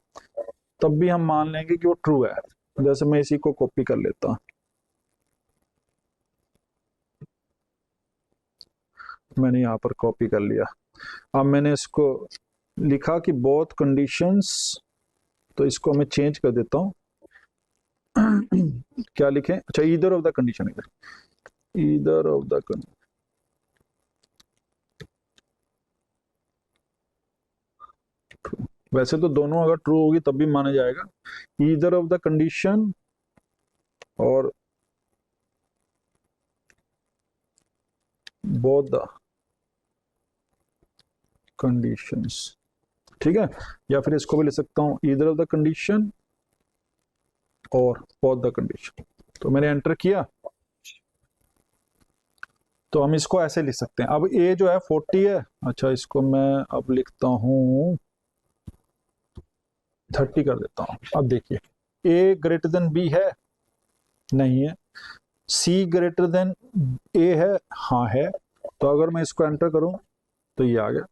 तब भी हम मान लेंगे कि वो ट्रू है। जैसे मैं इसी को कॉपी कर लेता हूं, मैंने यहाँ पर कॉपी कर लिया। अब मैंने इसको लिखा कि बोथ कंडीशंस, तो इसको मैं चेंज कर देता हूँ। क्या लिखें, अच्छा either of the condition, either of the condition, वैसे तो दोनों अगर ट्रू होगी तब भी माना जाएगा। ईदर ऑफ द कंडीशन और बोथ द कंडीशंस, ठीक है। या फिर इसको भी ले सकता हूँ ईदर ऑफ द कंडीशन और बोथ द कंडीशन। तो मैंने एंटर किया, तो हम इसको ऐसे लिख सकते हैं। अब ए जो है 40 है, अच्छा इसको मैं अब लिखता हूँ 30 कर देता हूँ। अब देखिए ए ग्रेटर देन बी है, नहीं है। सी ग्रेटर देन ए है, हाँ है। तो अगर मैं इसको एंटर करूं तो ये आ गया,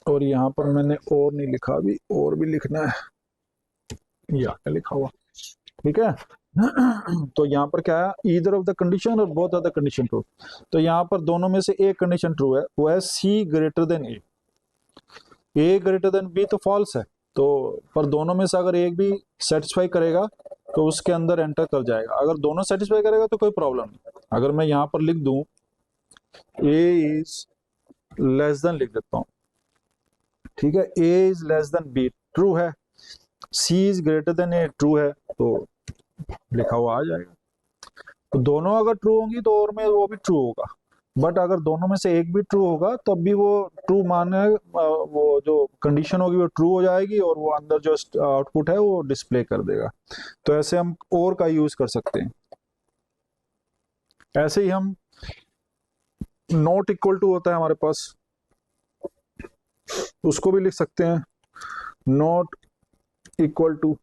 और यहां पर मैंने और नहीं लिखा, अभी और भी लिखना है, ये आगे लिखा हुआ, ठीक है। तो यहाँ पर क्या है, ईदर ऑफ द कंडीशन और both of the condition true. तो यहाँ पर दोनों में से एक कंडीशन ट्रू है, वो है सी ग्रेटर देन ए। ए ग्रेटर देन बी तो फॉल्स है, तो पर दोनों में से अगर एक भी सेटिस्फाई करेगा तो उसके अंदर एंटर कर जाएगा। अगर दोनों सेटिस्फाई करेगा तो कोई प्रॉब्लम नहीं। अगर मैं यहाँ पर लिख दूं ए इज लेस देन, लिख देता हूँ, ठीक है, A is less than B true है, C is greater than A true है, तो लिखा हुआ आ जाएगा। तो दोनों अगर ट्रू होंगी तो और में वो भी ट्रू होगा, बट अगर दोनों में से एक भी ट्रू होगा तब भी वो ट्रू माने, वो जो कंडीशन होगी वो ट्रू हो जाएगी और वो अंदर जो आउटपुट है वो डिस्प्ले कर देगा। तो ऐसे हम और का यूज कर सकते हैं। ऐसे ही हम नॉट इक्वल टू होता है हमारे पास, उसको भी लिख सकते हैं, नॉट इक्वल टू।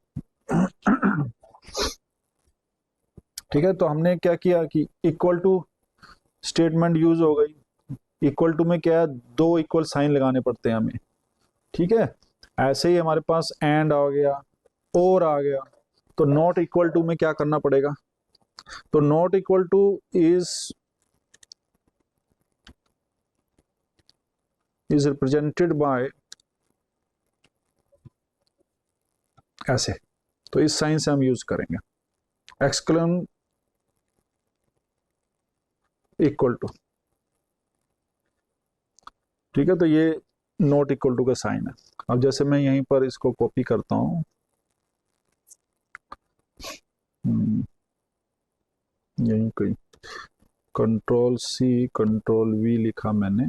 ठीक है, तो हमने क्या किया कि इक्वल टू स्टेटमेंट यूज हो गई। इक्वल टू में क्या है, दो इक्वल साइन लगाने पड़ते हैं हमें, ठीक है। ऐसे ही हमारे पास एंड आ गया, और आ गया। तो नॉट इक्वल टू में क्या करना पड़ेगा, तो not equal two is represented by ऐसे, तो इस साइन से हम यूज करेंगे, एक्सक्लेम इक्वल टू, ठीक है। तो ये नॉट इक्वल टू का साइन है। अब जैसे मैं यहीं पर इसको कॉपी करता हूं, यहीं कहीं कंट्रोल सी कंट्रोल वी लिखा मैंने,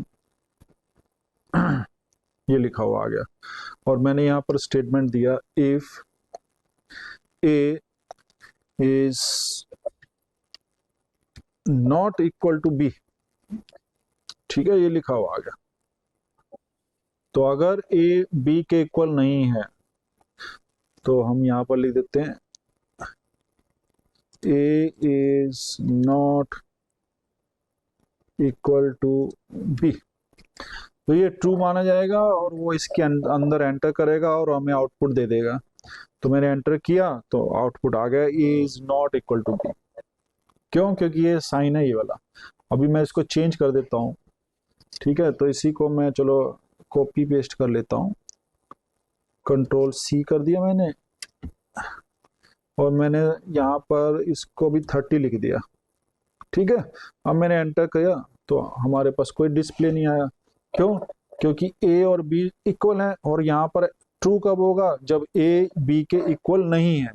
ये लिखा हुआ आ गया, और मैंने यहाँ पर स्टेटमेंट दिया if A is not equal to B, ठीक है, ये लिखा हुआ आ गया। तो अगर ए बी के इक्वल नहीं है तो हम यहाँ पर लिख देते हैं A is not equal to B, तो ये ट्रू माना जाएगा और वो इसके अंदर एंटर करेगा और हमें आउटपुट दे देगा। तो मैंने एंटर किया तो आउटपुट आ गया A is not equal to B. क्यों? क्योंकि ये साइन है ये वाला। अभी मैं इसको चेंज कर देता हूँ, ठीक है। तो इसी को मैं चलो कॉपी पेस्ट कर लेता हूँ, कंट्रोल सी कर दिया मैंने, और मैंने यहाँ पर इसको भी 30 लिख दिया, ठीक है। अब मैंने एंटर किया तो हमारे पास कोई डिस्प्ले नहीं आया। क्यों? क्योंकि ए और बी इक्वल है, और यहाँ पर ट्रू कब होगा? जब ए बी के इक्वल नहीं है,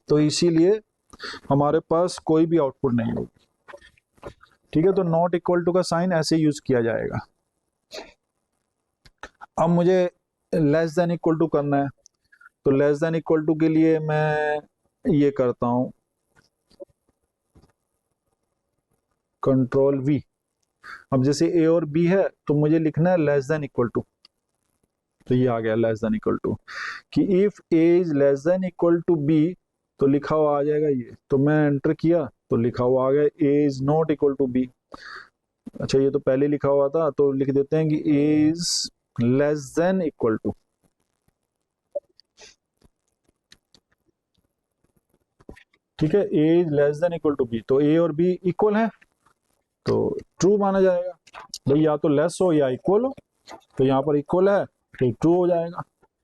तो इसीलिए हमारे पास कोई भी आउटपुट नहीं होगी, ठीक है। तो नॉट इक्वल टू का साइन ऐसे यूज किया जाएगा। अब मुझे लेस देन इक्वल टू करना है, तो लेस देन इक्वल टू के लिए मैं ये करता हूं कंट्रोल वी। अब जैसे ए और बी है तो मुझे लिखना है लेस देन इक्वल टू, तो ये आ गया लेस देन इक्वल टू, कि if A is less than equal to B, तो लिखा हुआ आ जाएगा ये। तो मैं एंटर किया तो लिखा हुआ आ गया A is not equal to B. अच्छा, ये तो पहले लिखा हुआ था, तो लिख देते हैं कि A is less than equal to, ठीक है। A is less than equal to B, तो ए और बी इक्वल है तो ट्रू माना जाएगा। भाई या तो लेस हो या इक्वल हो, तो यहाँ पर इक्वल है तो ट्रू हो जाएगा।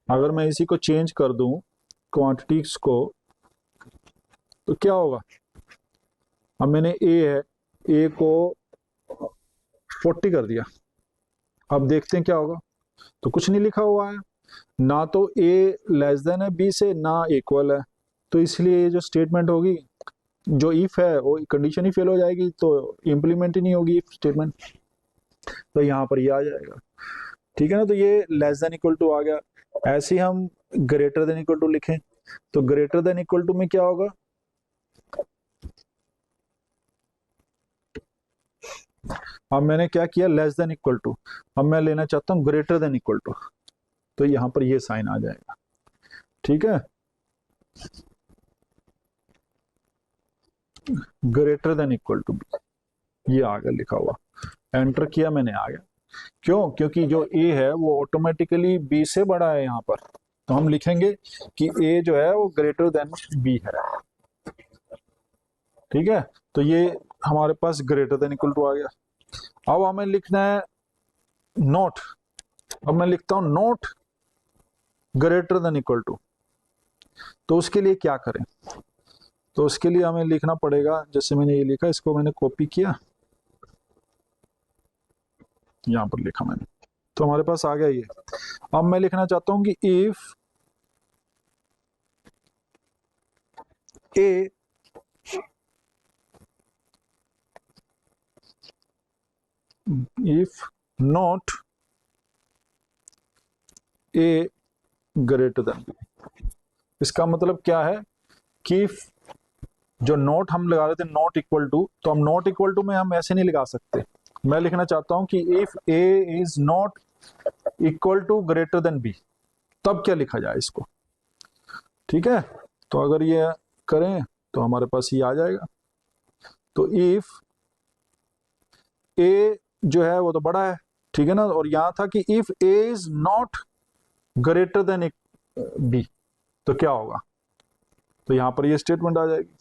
अगर मैं इसी को चेंज कर दूं क्वांटिटीज को, तो क्या होगा? अब मैंने ए है, ए को 40 कर दिया, अब देखते हैं क्या होगा। तो कुछ नहीं लिखा हुआ है, ना तो ए लेस देन है बी से, ना इक्वल है, तो इसलिए ये जो स्टेटमेंट होगी, जो इफ है वो कंडीशन ही फेल हो जाएगी, तो इम्प्लीमेंट ही नहीं होगी इफ स्टेटमेंट। तो यहाँ पर ये आ जाएगा, ठीक है ना। तो ये लेस देन इक्वल टू आ गया। ऐसे ही हम ग्रेटर देन इक्वल टू लिखें, तो ग्रेटर देन इक्वल टू में क्या होगा? अब मैंने क्या किया? Less than equal to. अब मैं लेना चाहता हूँ ग्रेटर देन इक्वल टू, तो यहाँ पर ये साइन आ जाएगा, ठीक है। Greater than equal to B, ये आ गया लिखा हुआ, एंटर किया मैंने, आ गया। क्यों? क्योंकि जो ए है वो ऑटोमेटिकली बी से बड़ा है यहाँ पर, तो हम लिखेंगे कि ए जो है वो ग्रेटर देन बी है, ठीक है। तो ये हमारे पास ग्रेटर देन इक्वल टू आ गया। अब हमें लिखना है नॉट। अब मैं लिखता हूं not greater than equal to, तो उसके लिए क्या करें? तो उसके लिए हमें लिखना पड़ेगा, जैसे मैंने ये लिखा, इसको मैंने कॉपी किया, यहां पर लिखा मैंने, तो हमारे पास आ गया ये। अब मैं लिखना चाहता हूं कि if A if not A greater than B. इसका मतलब क्या है कि जो नॉट हम लगा रहे थे नॉट इक्वल टू, तो हम नॉट इक्वल टू में हम ऐसे नहीं लगा सकते। मैं लिखना चाहता हूं कि if A is not equal to greater than B, तब क्या लिखा जाए इसको, ठीक है। तो अगर ये करें तो हमारे पास ये आ जाएगा। तो इफ ए जो है वो तो बड़ा है, ठीक है ना, और यहां था कि if A is not greater than B, तो क्या होगा? तो यहां पर ये स्टेटमेंट आ जाएगी।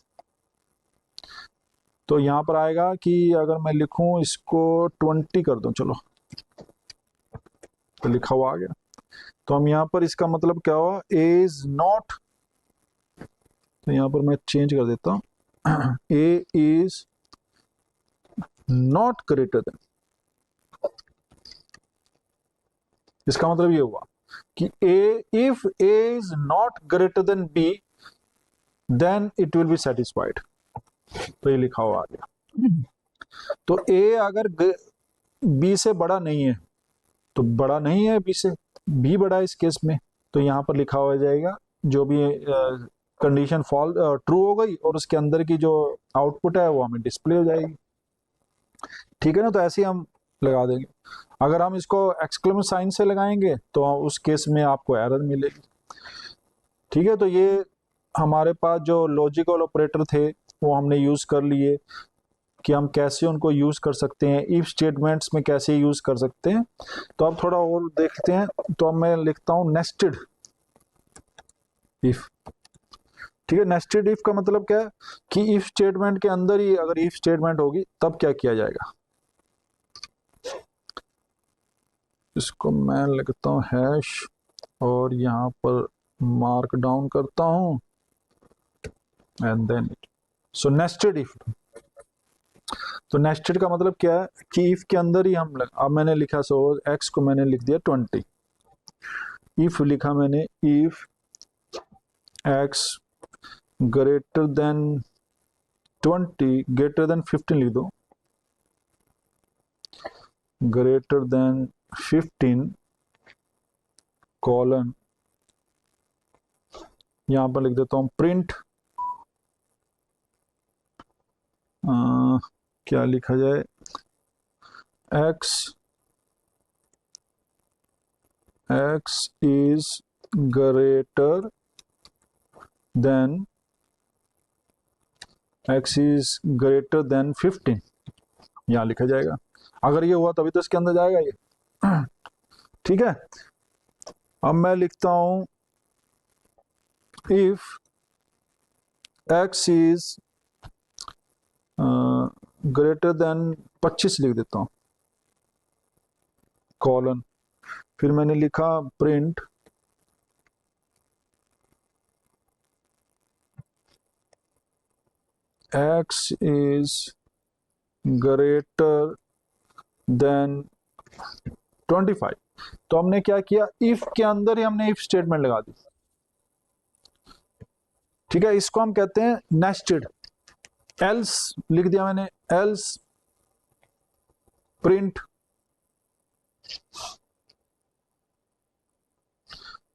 तो यहां पर आएगा कि अगर मैं लिखूं इसको 20 कर दूं, चलो, तो लिखा हुआ आ गया। तो हम यहां पर इसका मतलब क्या हुआ? ए इज नॉट तो यहाँ पर मैं चेंज कर देता हूँ, A is not greater than, इसका मतलब ये हुआ कि A, if A is not greater than B then it will be satisfied. तो ये लिखा हुआ आ गया। तो ए अगर बी से बड़ा नहीं है, तो बड़ा नहीं है बी से, बी बड़ा है इस केस में, तो यहाँ पर लिखा हुआ जाएगा जो भी कंडीशन फॉल ट्रू हो गई और उसके अंदर की जो आउटपुट है वो हमें डिस्प्ले हो जाएगी। ठीक है ना, तो ऐसे ही हम लगा देंगे। अगर हम इसको एक्सक्लेमेशन साइन से लगाएंगे तो उस केस में आपको एरर मिलेगी। ठीक है, तो ये हमारे पास जो लॉजिकल ऑपरेटर थे वो हमने यूज कर लिए कि हम कैसे उनको यूज कर सकते हैं, इफ स्टेटमेंट्स में कैसे यूज कर सकते हैं। तो अब थोड़ा और देखते हैं। तो अब मैं लिखता हूं नेस्टेड इफ। ठीक है, नेस्टेड इफ का मतलब क्या है कि इफ स्टेटमेंट के अंदर ही अगर इफ स्टेटमेंट होगी तब क्या किया जाएगा। इसको मैं लिखता हूं हैश और यहां पर मार्क डाउन करता हूं and then so nested if. तो नेस्टेड का मतलब क्या है कि इफ के अंदर ही अब मैंने लिखा सो एक्स को मैंने लिख दिया 20, इफ लिखा मैंने if x greater than 20 greater than 15 लिख दो, ग्रेटर देन 15 कॉलन, यहां पर लिख देता हूं प्रिंट क्या लिखा जाए, x x is greater than x is greater then 15, यहां लिखा जाएगा। अगर ये हुआ तभी तो इसके अंदर जाएगा ये। ठीक है, अब मैं लिखता हूं if x is greater then 25 लिख देता हूं कॉलन, फिर मैंने लिखा print x is greater then 25। तो हमने क्या किया, इफ के अंदर ही हमने इफ स्टेटमेंट लगा दी। ठीक है, इसको हम कहते हैं नेस्टेड। एल्स लिख दिया मैंने, एल्स प्रिंट,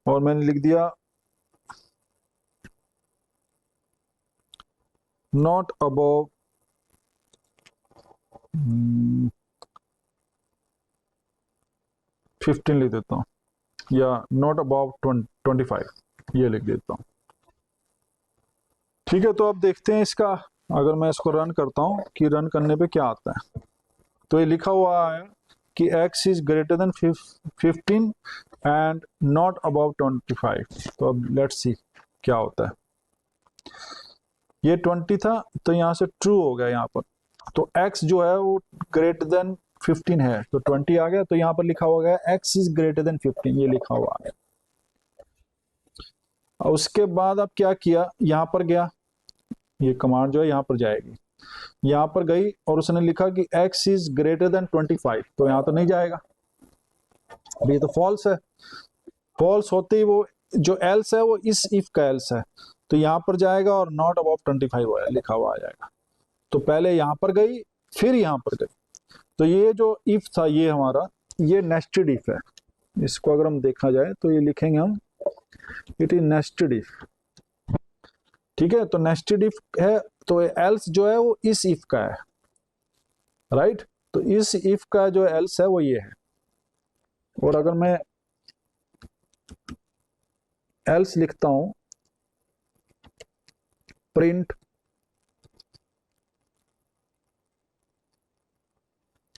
और मैंने लिख दिया नॉट अबव 15 लिख देता हूं, या नॉट अबव 25 ये लिख देता हूं। ठीक है, तो अब देखते हैं इसका, अगर मैं इसको रन करता हूं कि रन करने पे क्या आता है। तो ये लिखा हुआ है कि x is greater then 15 and not above 25। तो अब लेट्स सी क्या होता है। ये 20 था तो यहां से ट्रू हो गया यहाँ पर, तो x जो है वो ग्रेटर देन 15 है, तो 20 आ गया। तो यहाँ पर लिखा हुआ गया x इज ग्रेटर देन 15, ये लिखा हुआ है। और उसके बाद अब क्या किया, यहाँ पर गया, ये कमांड जो है यहाँ पर जाएगी, यहाँ पर गई और उसने लिखा कि x इज ग्रेटर देन 25, तो यहाँ तो नहीं जाएगा, अभी तो फॉल्स है। फॉल्स होते ही वो जो एल्स है वो इस इफ का एल्स है, तो यहाँ पर जाएगा और नॉट अबाउट 25 लिखा हुआ आ जाएगा। तो पहले यहाँ पर गई फिर यहाँ पर गई, तो ये जो इफ था ये हमारा ये नेस्टेड इफ है। इसको अगर हम देखा जाए तो ये लिखेंगे हम इट इज नेस्टेड इफ। ठीक है, तो नेस्टेड इफ है, तो एल्स जो है वो इस इफ का है, राइट। तो इस इफ का जो एल्स है वो ये है। और अगर मैं एल्स लिखता हूं प्रिंट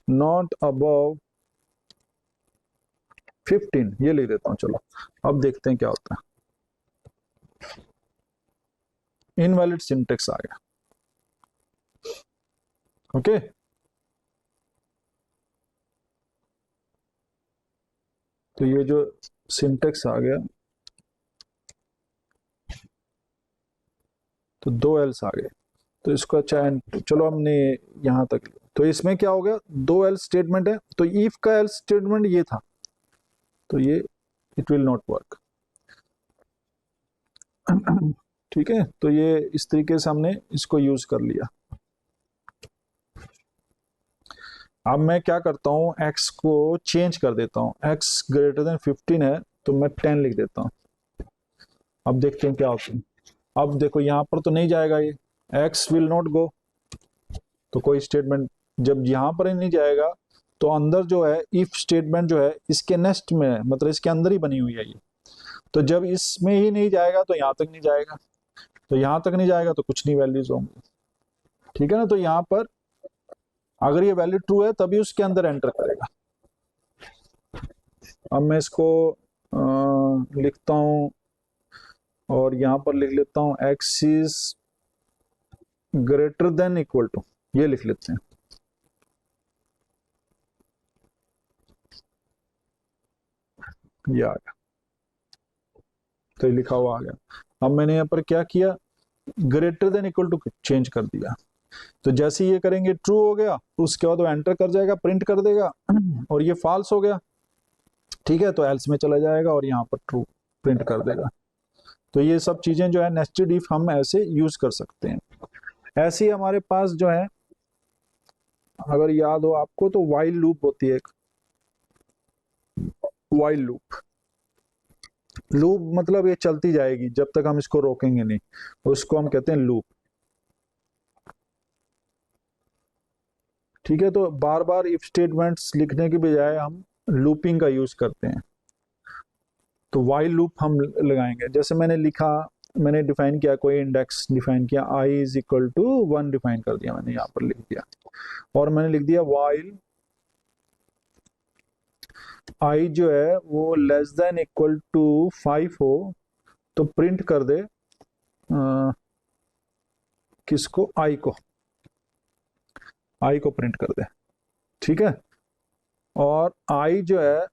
नॉट अबव 15 ये लिख देता हूं, चलो अब देखते हैं क्या होता है। इनवैलिड सिंटेक्स आ गया। ओके, तो ये जो सिंटेक्स आ गया तो 2 एल्स आ गए। तो इसको अच्छा चलो हमने यहाँ तक, तो इसमें क्या हो गया, 2 एल्स स्टेटमेंट है, तो इफ का एल्स स्टेटमेंट ये था, तो ये इट विल नॉट वर्क। ठीक है, तो ये इस तरीके से हमने इसको यूज कर लिया। अब मैं क्या करता हूँ, x को चेंज कर देता हूँ, x ग्रेटर देन 15 है तो मैं 10 लिख देता हूँ। अब देखते हैं क्या होता है। अब देखो यहाँ पर तो नहीं जाएगा ये, x विल नॉट गो, तो कोई स्टेटमेंट जब यहाँ पर ही नहीं जाएगा तो अंदर जो है इफ स्टेटमेंट जो है इसके नेक्स्ट में है, मतलब इसके अंदर ही बनी हुई है ये, तो जब इसमें ही नहीं जाएगा तो यहाँ तक नहीं जाएगा, तो यहाँ तक नहीं जाएगा तो कुछ नहीं वैल्यूज होंगी। ठीक है ना, तो यहाँ पर अगर ये वैल्यू ट्रू है तभी उसके अंदर एंटर करेगा। अब मैं इसको लिखता हूं और यहां पर लिख लेता हूं x is greater than equal to, ये लिख लेते हैं। ये आ गया, तो ये लिखा हुआ आ गया। अब मैंने यहाँ पर क्या किया, greater than equal to change कर दिया, तो जैसे ही ये करेंगे ट्रू हो गया, तो उसके बाद वो एंटर कर जाएगा, प्रिंट कर देगा, और ये फॉल्स हो गया, ठीक है, तो एल्स में चला जाएगा और यहाँ पर ट्रू प्रिंट कर देगा। तो ये सब चीजें जो है नेस्टेड इफ हम ऐसे यूज कर सकते हैं। ऐसे ही हमारे पास जो है, अगर याद हो आपको, तो वाइल लूप होती है एक, वाइल लूप, लूप मतलब ये चलती जाएगी जब तक हम इसको रोकेंगे नहीं, उसको हम कहते हैं लूप। ठीक है, तो बार बार इफ स्टेटमेंट्स लिखने के बजाय हम लूपिंग का यूज करते हैं। तो वाइल लूप हम लगाएंगे, जैसे मैंने लिखा, मैंने डिफाइन किया, कोई इंडेक्स डिफाइन किया, i is equal to 1 define कर दिया मैंने, यहाँ पर लिख दिया, और मैंने लिख दिया वाइल i जो है वो लेस देन इक्वल टू 5 हो तो प्रिंट कर दे किसको, i को प्रिंट कर दे। ठीक है, और i जो है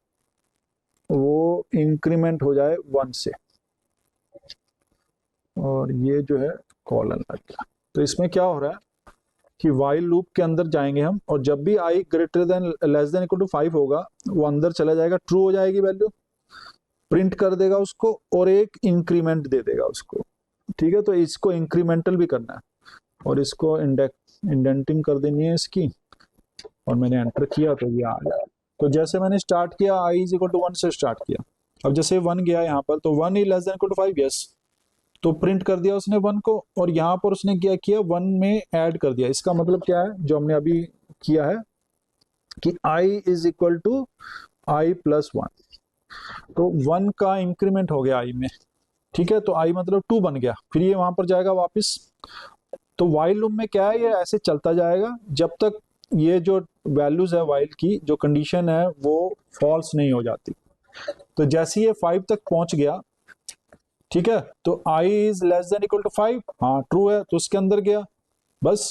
वो इंक्रीमेंट हो जाए 1 से, और ये जो है कॉलन लग गया। तो इसमें क्या हो रहा है कि वाइल लूप के अंदर जाएंगे हम, और जब भी i greater than less than equal to 5 होगा, वो अंदर चला जाएगा, ट्रू हो जाएगी वैल्यू, प्रिंट कर देगा उसको, और एक इंक्रीमेंट दे देगा उसको। ठीक है, तो इसको इंक्रीमेंटल भी करना है, और इसको इंडेंटिंग कर देनी है इसकी, और मैंने एंटर किया तो ये आ गया। तो जैसे मैंने स्टार्ट किया, i इज इक्वल टू 1 से स्टार्ट किया, अब जैसे 1 गया यहाँ पर, तो 1 ही less than equal to 5, yes, तो प्रिंट कर दिया उसने 1 को, और यहाँ पर उसने क्या किया, 1 में ऐड कर दिया। इसका मतलब क्या है जो हमने अभी किया है कि i is equal to i plus 1, तो 1 का इंक्रीमेंट हो गया i में। ठीक है, तो i मतलब 2 बन गया, फिर ये वहां पर जाएगा वापस। तो वाइल लूप में क्या है, ये ऐसे चलता जाएगा जब तक ये जो वैल्यूज है वाइल की, जो कंडीशन है वो फॉल्स नहीं हो जाती। तो जैसे ये 5 तक पहुंच गया, ठीक है, तो i is less than equal to 5, हाँ ट्रू है, तो उसके अंदर गया बस।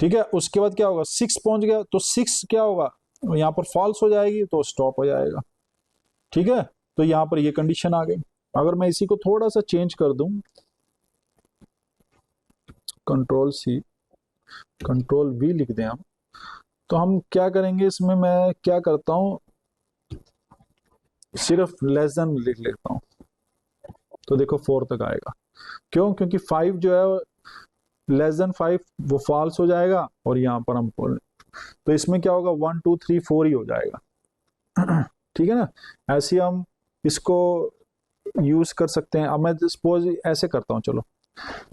ठीक है, उसके बाद क्या होगा, 6 पहुंच गया, तो 6 क्या होगा, यहाँ पर फॉल्स हो जाएगी, तो स्टॉप हो जाएगा। ठीक है, तो यहाँ पर ये कंडीशन आ गई। अगर मैं इसी को थोड़ा सा चेंज कर दूं, कंट्रोल सी कंट्रोल वी लिख दें हम, तो हम क्या करेंगे, इसमें मैं क्या करता हूं, सिर्फ लेस देन लिख लेता हूं, तो देखो 4 तक आएगा। क्यों, क्योंकि 5 जो है लेस देन 5 वो फॉल्स हो जाएगा, और यहाँ पर हम तो इसमें क्या होगा, 1 2 3 4 ही हो जाएगा। ठीक है ना, ऐसे हम इसको यूज कर सकते हैं। अब मैं सपोज ऐसे करता हूँ, चलो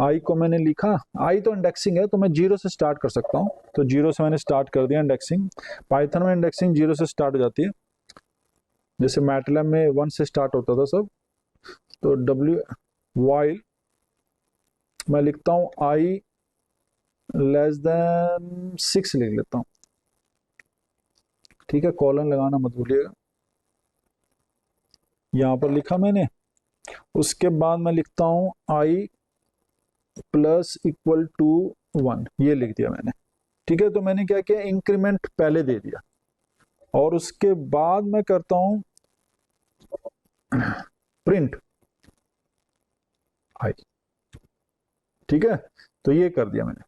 आई को मैंने लिखा, आई तो इंडेक्सिंग है, तो मैं 0 से स्टार्ट कर सकता हूँ, तो 0 से मैंने स्टार्ट कर दिया इंडेक्सिंग। पाइथन में इंडेक्सिंग 0 से स्टार्ट हो जाती है, जैसे मैटलैब में 1 से स्टार्ट होता था सब। तो वाइल मैं लिखता हूँ आई लेस देन 6 लिख लेता हूँ। ठीक है, कॉलन लगाना मत भूलिएगा, यहाँ पर लिखा मैंने। उसके बाद मैं लिखता हूँ आई प्लस इक्वल टू 1, ये लिख दिया मैंने। ठीक है, तो मैंने क्या किया, इंक्रीमेंट पहले दे दिया, और उसके बाद मैं करता हूं प्रिंट आई। ठीक है, तो ये कर दिया मैंने।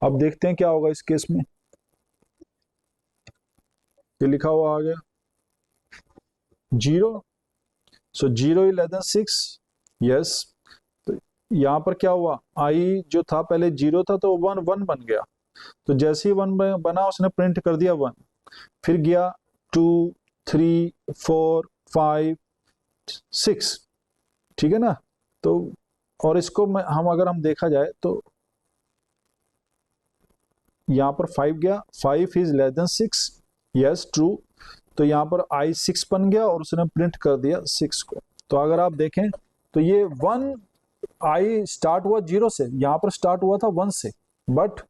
अब देखते हैं क्या होगा इस केस में। ये लिखा हुआ आ गया 0, सो 0 इज लेस देन 6, यस। तो यहाँ पर क्या हुआ, आई जो था पहले 0 था तो 1 1 बन गया, तो जैसे ही 1 बना उसने प्रिंट कर दिया 1, फिर गया 2 3 4 5 6, ठीक है ना। तो और इसको हम अगर हम देखा जाए तो यहाँ पर 5 गया, 5 is less then 6, yes true. तो यहाँ पर आई 6 बन गया और उसने प्रिंट कर दिया 6 को। तो अगर आप देखें तो ये 1 आई स्टार्ट हुआ 0 से, यहाँ पर स्टार्ट हुआ था 1 से, बट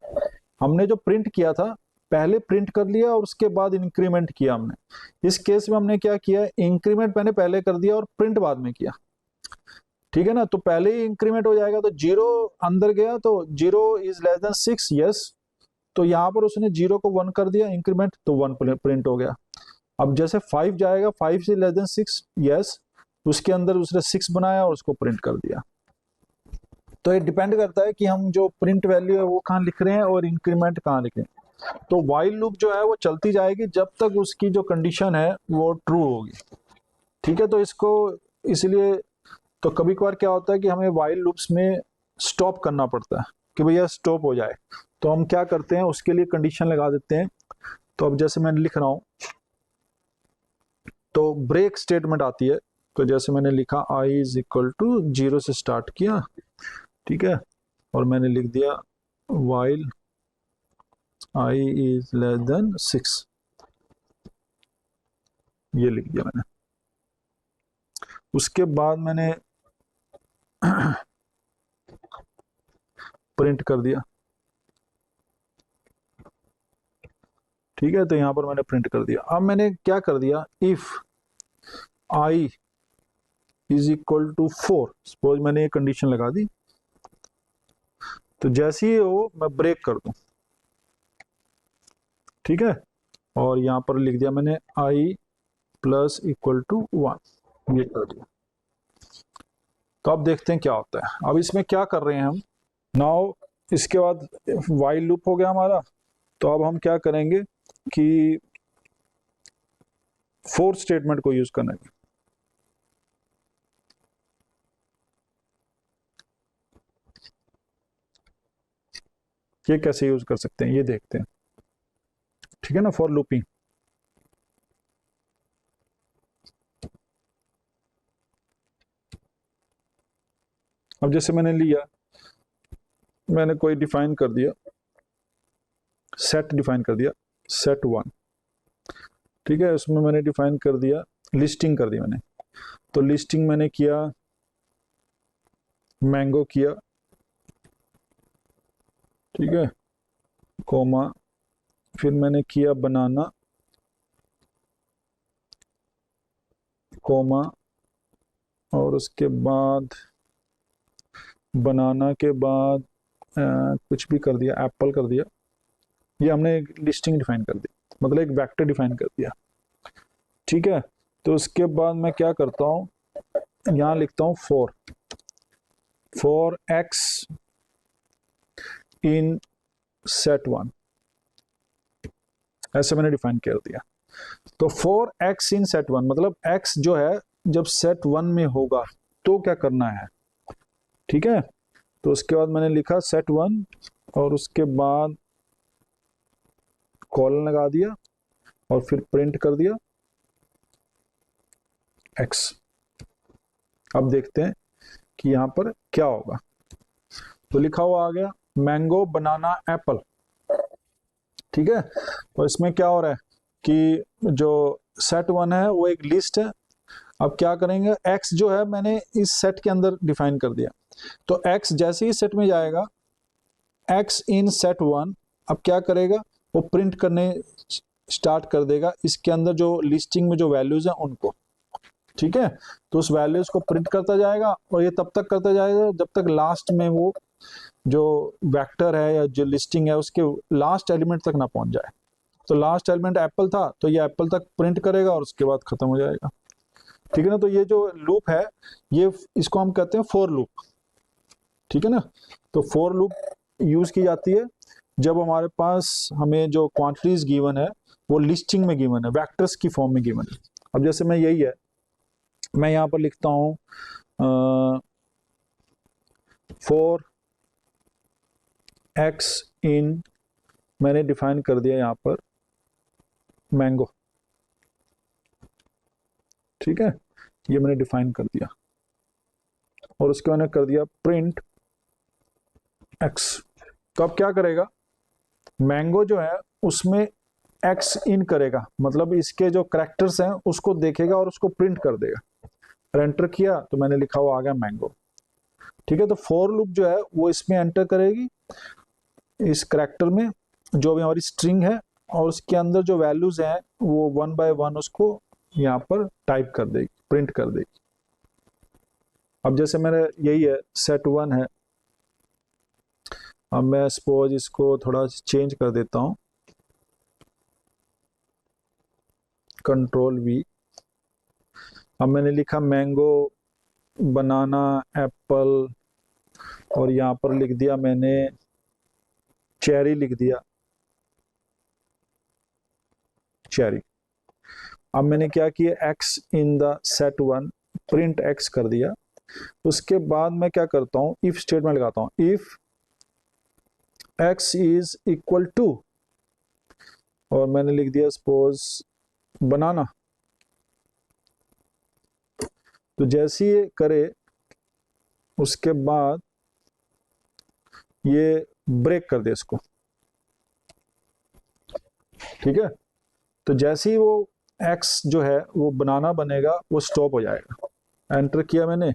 हमने जो प्रिंट किया था पहले प्रिंट कर लिया और उसके बाद इंक्रीमेंट किया हमने। इस केस में हमने क्या किया, इंक्रीमेंट मैंने पहले कर दिया और प्रिंट बाद में किया, ठीक है ना। तो पहले ही इंक्रीमेंट हो जाएगा, तो 0 अंदर गया तो 0 इज लेस देन 6, यस। तो यहाँ पर उसने 0 को 1 कर दिया इंक्रीमेंट, तो 1 प्रिंट हो गया। अब जैसे 5 जाएगा, 5 से लेस देन 6, यस, उसके अंदर उसने 6 बनाया और उसको प्रिंट कर दिया। तो ये डिपेंड करता है कि हम जो प्रिंट वैल्यू है वो कहाँ लिख रहे हैं और इंक्रीमेंट कहाँ लिख रहे हैं। तो वाइल लूप जो है वो चलती जाएगी जब तक उसकी जो कंडीशन है वो ट्रू होगी, ठीक है। तो इसको इसलिए तो कभी कभार क्या होता है कि हमें वाइल लूप्स में स्टॉप करना पड़ता है कि भैया स्टॉप हो जाए, तो हम क्या करते हैं उसके लिए कंडीशन लगा देते हैं। तो अब जैसे मैं लिख रहा हूं तो ब्रेक स्टेटमेंट आती है, तो जैसे मैंने लिखा आई इज इक्वल टू 0 से स्टार्ट किया, ठीक है, और मैंने लिख दिया while I is less then 6, ये लिख दिया मैंने। उसके बाद मैंने प्रिंट कर दिया, ठीक है। तो यहां पर मैंने प्रिंट कर दिया। अब मैंने क्या कर दिया, if I is equal to 4, suppose मैंने ये कंडीशन लगा दी, तो जैसे ही वो मैं ब्रेक कर दूं, ठीक है, और यहां पर लिख दिया मैंने आई प्लस इक्वल टू 1, ये कर दिया। तो अब देखते हैं क्या होता है। अब इसमें क्या कर रहे हैं हम, नाउ इसके बाद वाइल लूप हो गया हमारा। तो अब हम क्या करेंगे कि फोर स्टेटमेंट को यूज करना है। ये कैसे यूज कर सकते हैं ये देखते हैं, ठीक है ना। फॉर लूपिंग, अब जैसे मैंने लिया, मैंने कोई डिफाइन कर दिया, सेट डिफाइन कर दिया, सेट 1, ठीक है। उसमें मैंने डिफाइन कर दिया, लिस्टिंग कर दी मैंने। तो लिस्टिंग मैंने किया, मैंगो किया, ठीक है, कोमा, फिर मैंने किया बनाना, कोमा, और उसके बाद बनाना के बाद कुछ भी कर दिया, एप्पल कर दिया। ये हमने एक लिस्टिंग डिफाइन कर दी, मतलब एक वेक्टर डिफाइन कर दिया, ठीक है। तो उसके बाद मैं क्या करता हूँ, यहाँ लिखता हूँ फॉर एक्स इन सेट 1, ऐसे मैंने डिफाइन कर दिया। तो फॉर एक्स इन सेट 1 मतलब एक्स जो है जब सेट 1 में होगा तो क्या करना है, ठीक है। तो उसके बाद मैंने लिखा सेट 1 और उसके बाद कॉलन लगा दिया और फिर प्रिंट कर दिया एक्स। अब देखते हैं कि यहां पर क्या होगा। तो लिखा हुआ आ गया मैंगो बनाना एप्पल, ठीक है। तो इसमें क्या हो रहा है कि जो सेट 1 है वो एक लिस्ट है। अब क्या करेंगे, एक्स जो है मैंने इस सेट के अंदर डिफाइन कर दिया, तो एक्स जैसे ही सेट में जाएगा, एक्स इन सेट 1, अब क्या करेगा, वो प्रिंट करने स्टार्ट कर देगा इसके अंदर जो लिस्टिंग में जो वैल्यूज हैं उनको, ठीक है। तो उस वैल्यूज को प्रिंट करता जाएगा और ये तब तक करता जाएगा जब तक लास्ट में वो जो वेक्टर है या जो लिस्टिंग है उसके लास्ट एलिमेंट तक ना पहुंच जाए। तो लास्ट एलिमेंट एप्पल था तो ये एप्पल तक प्रिंट करेगा और उसके बाद खत्म हो जाएगा। ठीक है ना। तो ये जो लूप है ये इसको हम कहते हैं फॉर लूप, ठीक है ना। तो फॉर लूप यूज की जाती है जब हमारे पास हमें जो क्वांटिटीज गिवन है वो लिस्टिंग में गिवन है, वेक्टर्स की फॉर्म में गिवन है। अब जैसे मैं यही है, मैं यहाँ पर लिखता हूँ फॉर एक्स इन, मैंने डिफाइन कर दिया यहाँ पर मैंगो, ठीक है, ये मैंने डिफाइन कर दिया और उसके मैंने कर दिया प्रिंट एक्स। तो अब क्या करेगा, मैंगो जो है उसमें एक्स इन करेगा, मतलब इसके जो करेक्टर्स हैं उसको देखेगा और उसको प्रिंट कर देगा। और एंटर किया तो मैंने लिखा हुआ आ गया मैंगो, ठीक है। तो फॉर लूप जो है वो इसमें एंटर करेगी इस करेक्टर में जो भी हमारी स्ट्रिंग है, और उसके अंदर जो वैल्यूज हैं वो 1 बाय 1 उसको यहाँ पर टाइप कर देगी, प्रिंट कर देगी। अब जैसे मेरे यही है set1 है, अब मैं सपोज इसको थोड़ा चेंज कर देता हूँ, Ctrl+V। अब मैंने लिखा मैंगो, बनाना, एप्पल, और यहाँ पर लिख दिया मैंने चेरी, लिख दिया चेरी। अब मैंने क्या किया, x in the set1 print x कर दिया। उसके बाद मैं क्या करता हूँ, इफ स्टेटमेंट लगाता हूँ, if x is equal to, और मैंने लिख दिया सपोज बनाना। तो जैसे ये करे उसके बाद ये ब्रेक कर दे इसको, ठीक है। तो जैसे ही वो x जो है वो बनाना बनेगा वो स्टॉप हो जाएगा। एंटर किया मैंने,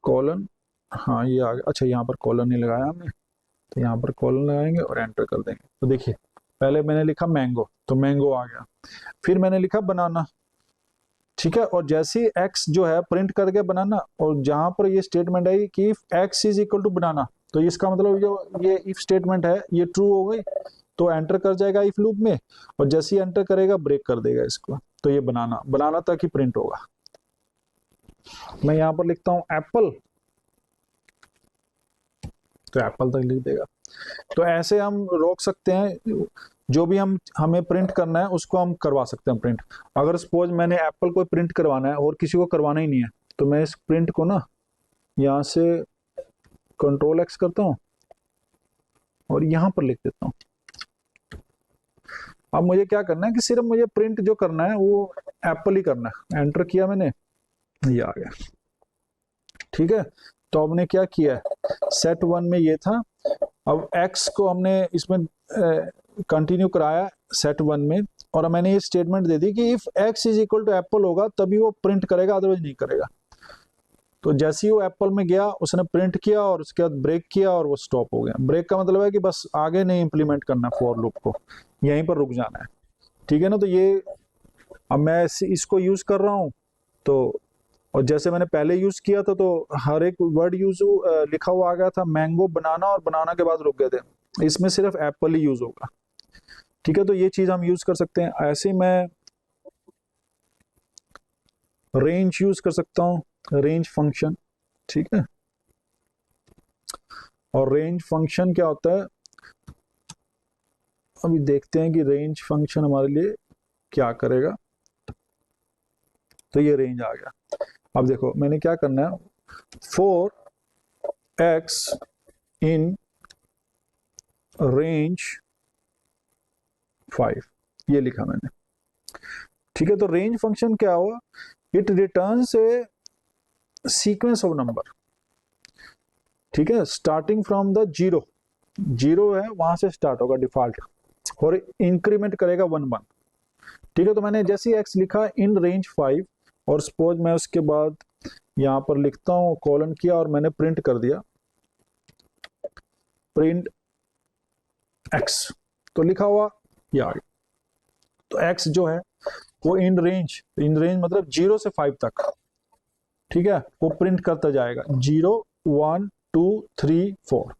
कॉलन, हाँ ये आ गया। अच्छा यहाँ पर कॉलन नहीं लगाया हमने, तो यहाँ पर कॉलन लगाएंगे और एंटर कर देंगे। तो देखिए पहले मैंने लिखा मैंगो, तो मैंगो आ गया, फिर मैंने लिखा बनाना, ठीक है। और जैसे ही x जो है प्रिंट कर गया बनाना, और जहां पर ये स्टेटमेंट आई कि if x is equal to banana, तो इसका मतलब जो ये इफ स्टेटमेंट है ये ट्रू हो गई, तो एंटर कर जाएगा इफ लूप में, और जैसे ही एंटर करेगा ब्रेक कर देगा इसको, तो ये बनाना, बनाना तक ही प्रिंट होगा। मैं यहाँ पर लिखता हूँ एप्पल, तो एप्पल तक लिख देगा। तो ऐसे हम रोक सकते हैं, जो भी हमें प्रिंट करना है उसको हम करवा सकते हैं प्रिंट। अगर सपोज मैंने एप्पल को प्रिंट करवाना है और किसी को करवाना ही नहीं है, तो मैं इस प्रिंट को ना यहाँ से Ctrl+X करता हूँ और यहाँ पर लिख देता हूँ। अब मुझे क्या करना है कि सिर्फ मुझे प्रिंट जो करना है वो एप्पल ही करना है। एंटर किया मैंने, ये आ गया, ठीक है। तो हमने क्या किया है, set1 में ये था, अब x को हमने इसमें कंटिन्यू कराया set1 में, और मैंने ये स्टेटमेंट दे दी कि if x is equal to apple होगा तभी वो प्रिंट करेगा, अदरवाइज नहीं करेगा। तो जैसे ही वो एप्पल में गया उसने प्रिंट किया और उसके बाद ब्रेक किया और वो स्टॉप हो गया। ब्रेक का मतलब है कि बस आगे नहीं इंप्लीमेंट करना फॉर लूप को, यहीं पर रुक जाना है, ठीक है ना। तो ये अब मैं इसको यूज कर रहा हूँ, तो और जैसे मैंने पहले यूज किया था तो हर एक वर्ड यूज लिखा हुआ आ गया था, मैंगो, बनाना, और बनाना के बाद रुक गए थे। इसमें सिर्फ एप्पल ही यूज होगा, ठीक है। तो ये चीज हम यूज कर सकते हैं। ऐसे ही मैं रेंज यूज कर सकता हूँ, रेंज फंक्शन, ठीक है। और रेंज फंक्शन क्या होता है, अभी देखते हैं कि रेंज फंक्शन हमारे लिए क्या करेगा। तो ये रेंज आ गया। अब देखो मैंने क्या करना है, फॉर एक्स इन रेंज 5, ये लिखा मैंने, ठीक है। तो रेंज फंक्शन क्या हुआ, it returns A sequence of number, ठीक है, starting from the zero, zero है वहां से स्टार्ट होगा डिफॉल्ट, और इंक्रीमेंट करेगा 1 1, ठीक है। तो मैंने जैसे ही एक्स लिखा इन रेंज 5, और सपोज मैं उसके बाद यहां पर लिखता हूं, कॉलन किया और मैंने प्रिंट कर दिया प्रिंट एक्स, तो लिखा हुआ ये आ गया। तो एक्स जो है वो इन रेंज मतलब 0 से 5 तक, ठीक है, वो प्रिंट करता जाएगा 0 1 2 3 4,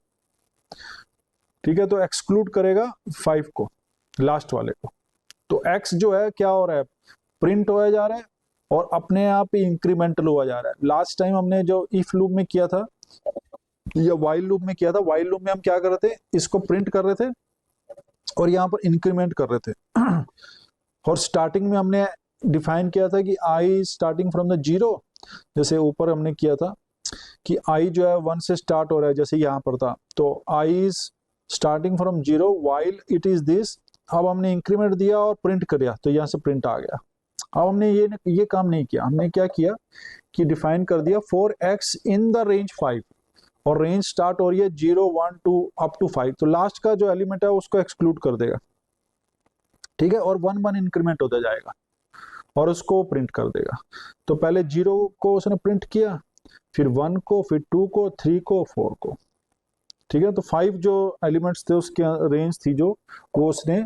ठीक है। तो एक्सक्लूड करेगा 5 को, लास्ट वाले को, तो x जो है क्या हो रहा है, प्रिंट होया जा रहा है और अपने आप ही इंक्रीमेंटल हुआ जा रहा है। लास्ट टाइम हमने जो इफ लूप में किया था या वाइल लूप में किया था, वाइल लूप में हम क्या कर रहे थे, इसको प्रिंट कर रहे थे और यहाँ पर इंक्रीमेंट कर रहे थे और स्टार्टिंग में हमने डिफाइन किया था कि I starting from the zero, जैसे ऊपर हमने किया था कि आई जो है 1 से स्टार्ट हो रहा है, जैसे यहाँ पर था, तो I is starting from zero while it is this. अब हमने इंक्रीमेंट दिया और प्रिंट किया तो यहाँ से प्रिंट आ गया। अब हमने ये काम नहीं किया, हमने क्या किया कि डिफाइन कर दिया for x in the range 5 और रेंज स्टार्ट हो रही है 0 1 2 अप टू 5, तो लास्ट का जो एलिमेंट है उसको एक्सक्लूड कर देगा, ठीक है, और 1 1 इंक्रीमेंट होता जाएगा और उसको प्रिंट कर देगा। तो पहले 0 को उसने प्रिंट किया, फिर 1 को, फिर 2 को, 3 को, 4 को, ठीक है। तो 5 जो एलिमेंट्स थे उसके रेंज थी जो, वो उसने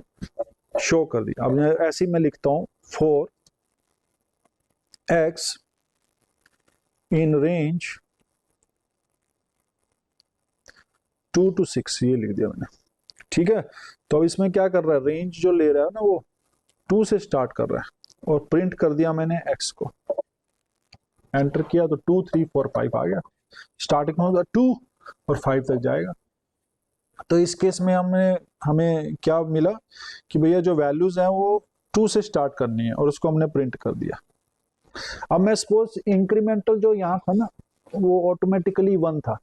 शो कर दी। अब ऐसे ही मैं लिखता हूं for x in range 2 to 6, ये लिख दिया मैंने, ठीक है। तो अब इसमें क्या कर रहा है, रेंज जो ले रहा है ना वो 2 से स्टार्ट कर रहा है और प्रिंट कर दिया मैंने x को, एंटर किया तो 2 3 4 5 आ गया। स्टार्टिंग में होगा 2 और 5 तक जाएगा। तो इस केस में हमें क्या मिला कि भैया जो वैल्यूज हैं वो 2 से स्टार्ट करनी है और उसको हमने प्रिंट कर दिया। अब मैं सपोज इंक्रीमेंटल जो यहाँ था ना वो ऑटोमेटिकली 1 था,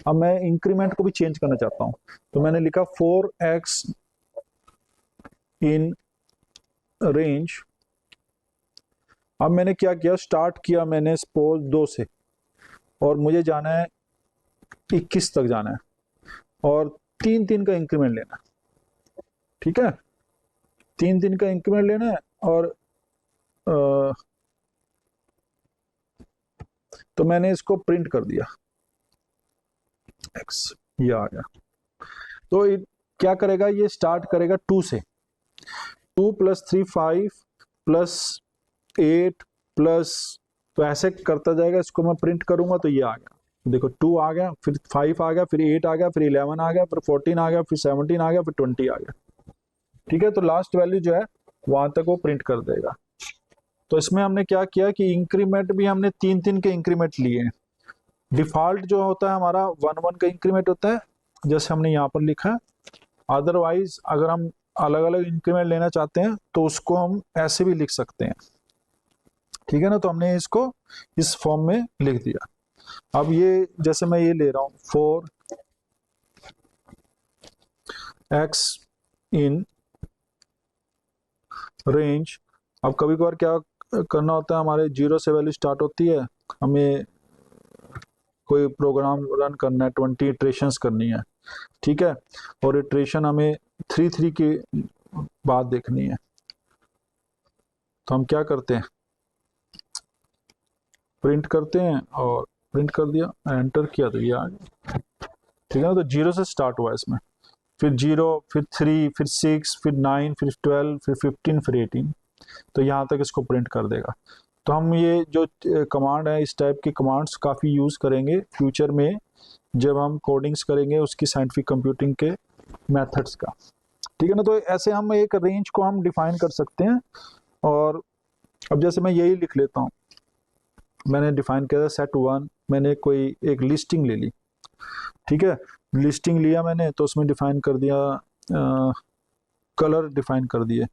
अब मैं इंक्रीमेंट को भी चेंज करना चाहता हूँ, तो मैंने लिखा 4x इन रेंज। अब मैंने क्या किया, स्टार्ट किया मैंने सपोज 2 से और मुझे जाना है 21 तक जाना है और 3 3 का इंक्रीमेंट लेना है, ठीक है, 3 3 का इंक्रीमेंट लेना है और तो मैंने इसको प्रिंट कर दिया x, ये आ गया। तो क्या करेगा, ये स्टार्ट करेगा 2 से, 2 + 3 5 + 8 प्लस, तो ऐसे करता जाएगा। इसको मैं प्रिंट करूंगा तो ये आ गया, देखो 2 आ गया, फिर 5 आ गया, फिर 8 आ गया, फिर 11 आ गया, फिर 14 आ गया, फिर 17 आ गया, फिर 20 आ गया, ठीक है। तो लास्ट वैल्यू जो है वहां तक वो प्रिंट कर देगा। तो इसमें हमने क्या किया कि इंक्रीमेंट भी हमने 3 3 के इंक्रीमेंट लिए हैं। डिफॉल्ट जो होता है हमारा 1 1 का इंक्रीमेंट होता है, जैसे हमने यहाँ पर लिखा है। अदरवाइज अगर हम अलग अलग इंक्रीमेंट लेना चाहते हैं तो उसको हम ऐसे भी लिख सकते हैं, ठीक है ना। तो हमने इसको इस फॉर्म में लिख दिया। अब ये जैसे मैं ये ले रहा हूं 4x इन रेंज। अब कभी कभार क्या करना होता है, हमारे 0 से वैल्यू स्टार्ट होती है, हमें कोई प्रोग्राम रन करना है, 20 इटरेशंस करनी है, ठीक है, और इटरेशन हमें 3 3 के बाद देखनी है। तो हम क्या करते हैं, प्रिंट करते हैं और प्रिंट कर दिया, एंटर किया तो ये आ गया, ठीक है ना। तो 0 से स्टार्ट हुआ इसमें, फिर 0, फिर 3, फिर 6, फिर 9, फिर 12, फिर 15, फिर 18, तो यहाँ तक इसको प्रिंट कर देगा। तो हम ये जो कमांड है, इस टाइप की कमांड्स काफ़ी यूज़ करेंगे फ्यूचर में जब हम कोडिंग्स करेंगे उसकी साइंटिफिक कंप्यूटिंग के मेथड्स का, ठीक है ना। तो ऐसे हम एक रेंज को हम डिफाइन कर सकते हैं। और अब जैसे मैं यही लिख लेता हूँ, मैंने डिफाइन किया था सेट 1, मैंने कोई एक लिस्टिंग ले ली, ठीक है, लिस्टिंग लिया मैंने तो उसमें डिफाइन कर दिया, कलर डिफाइन कर दिए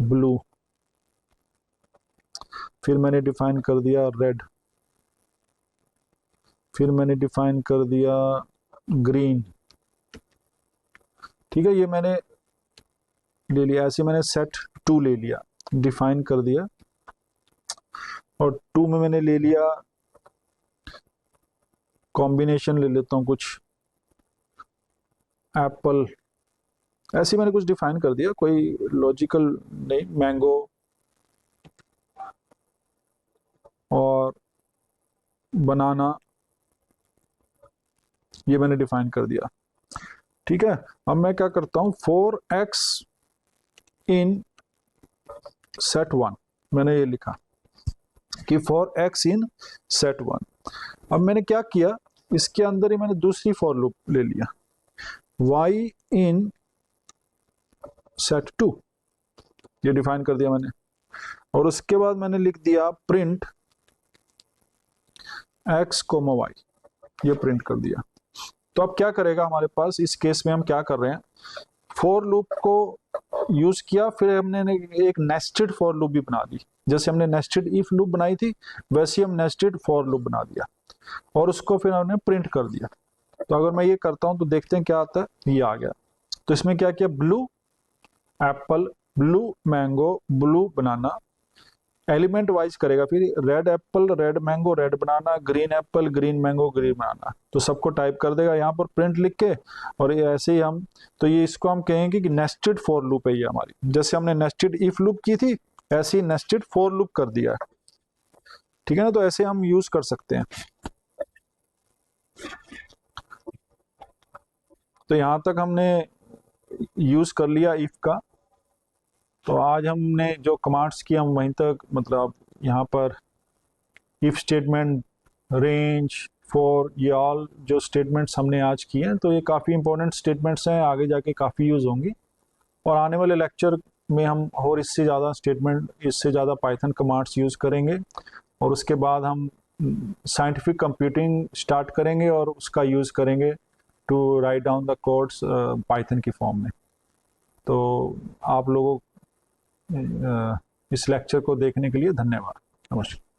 ब्लू, फिर मैंने डिफाइन कर दिया रेड, फिर मैंने डिफाइन कर दिया ग्रीन, ठीक है, ये मैंने ले लिया। ऐसे मैंने सेट 2 ले लिया, डिफाइन कर दिया, और 2 में मैंने ले लिया कॉम्बिनेशन, ले लेता हूँ कुछ एप्पल, ऐसे मैंने कुछ डिफाइन कर दिया, कोई लॉजिकल नहीं, मैंगो और बनाना, ये मैंने डिफाइन कर दिया, ठीक है। अब मैं क्या करता हूँ 4x इन सेट 1, मैंने ये लिखा कि 4x इन सेट 1। अब मैंने क्या किया, इसके अंदर ही मैंने दूसरी फॉर लूप ले लिया, y इन सेट 2, ये डिफाइन कर दिया मैंने, और उसके बाद मैंने लिख दिया प्रिंट x, y, ये प्रिंट कर दिया। तो अब क्या करेगा हमारे पास, इस केस में हम क्या कर रहे हैं, फॉर लूप को यूज किया, फिर हमने एक नेस्टेड फॉर लूप भी बना दी। जैसे हमने नेस्टेड इफ लूप बनाई थी, वैसे ही हम नेस्टेड फॉर लूप बना दिया, और उसको फिर हमने प्रिंट कर दिया। तो अगर मैं ये करता हूं तो देखते हैं क्या आता है, ये आ गया। तो इसमें क्या किया, blue apple, blue mango, blue banana, element wise करेगा, फिर red apple, red mango, red banana, green apple, green mango, green banana, तो सबको टाइप कर देगा यहाँ पर प्रिंट लिख के। और ये ऐसे ही हम, तो ये इसको हम कहेंगे कि नेस्टेड फॉर लूप है ये हमारी। जैसे हमने नेस्टेड इफ लूप की थी, ऐसे ही नेस्टेड फॉर लूप कर दिया है, ठीक है ना। तो ऐसे हम यूज कर सकते हैं। तो यहाँ तक हमने यूज कर लिया इफ का। तो आज हमने जो कमांड्स किए हम वहीं तक, मतलब यहाँ पर इफ स्टेटमेंट, रेंज, फॉर, ये ऑल जो स्टेटमेंट्स हमने आज किए हैं, तो ये काफ़ी इंपॉर्टेंट स्टेटमेंट्स हैं, आगे जाके काफ़ी यूज़ होंगी। और आने वाले लेक्चर में हम और इससे ज़्यादा स्टेटमेंट, इससे ज़्यादा पाइथन कमांड्स यूज़ करेंगे, और उसके बाद हम साइंटिफिक कंप्यूटिंग स्टार्ट करेंगे और उसका यूज़ करेंगे to write down the codes Python की फॉर्म में। तो आप लोगों इस लेक्चर को देखने के लिए धन्यवाद। नमस्कार।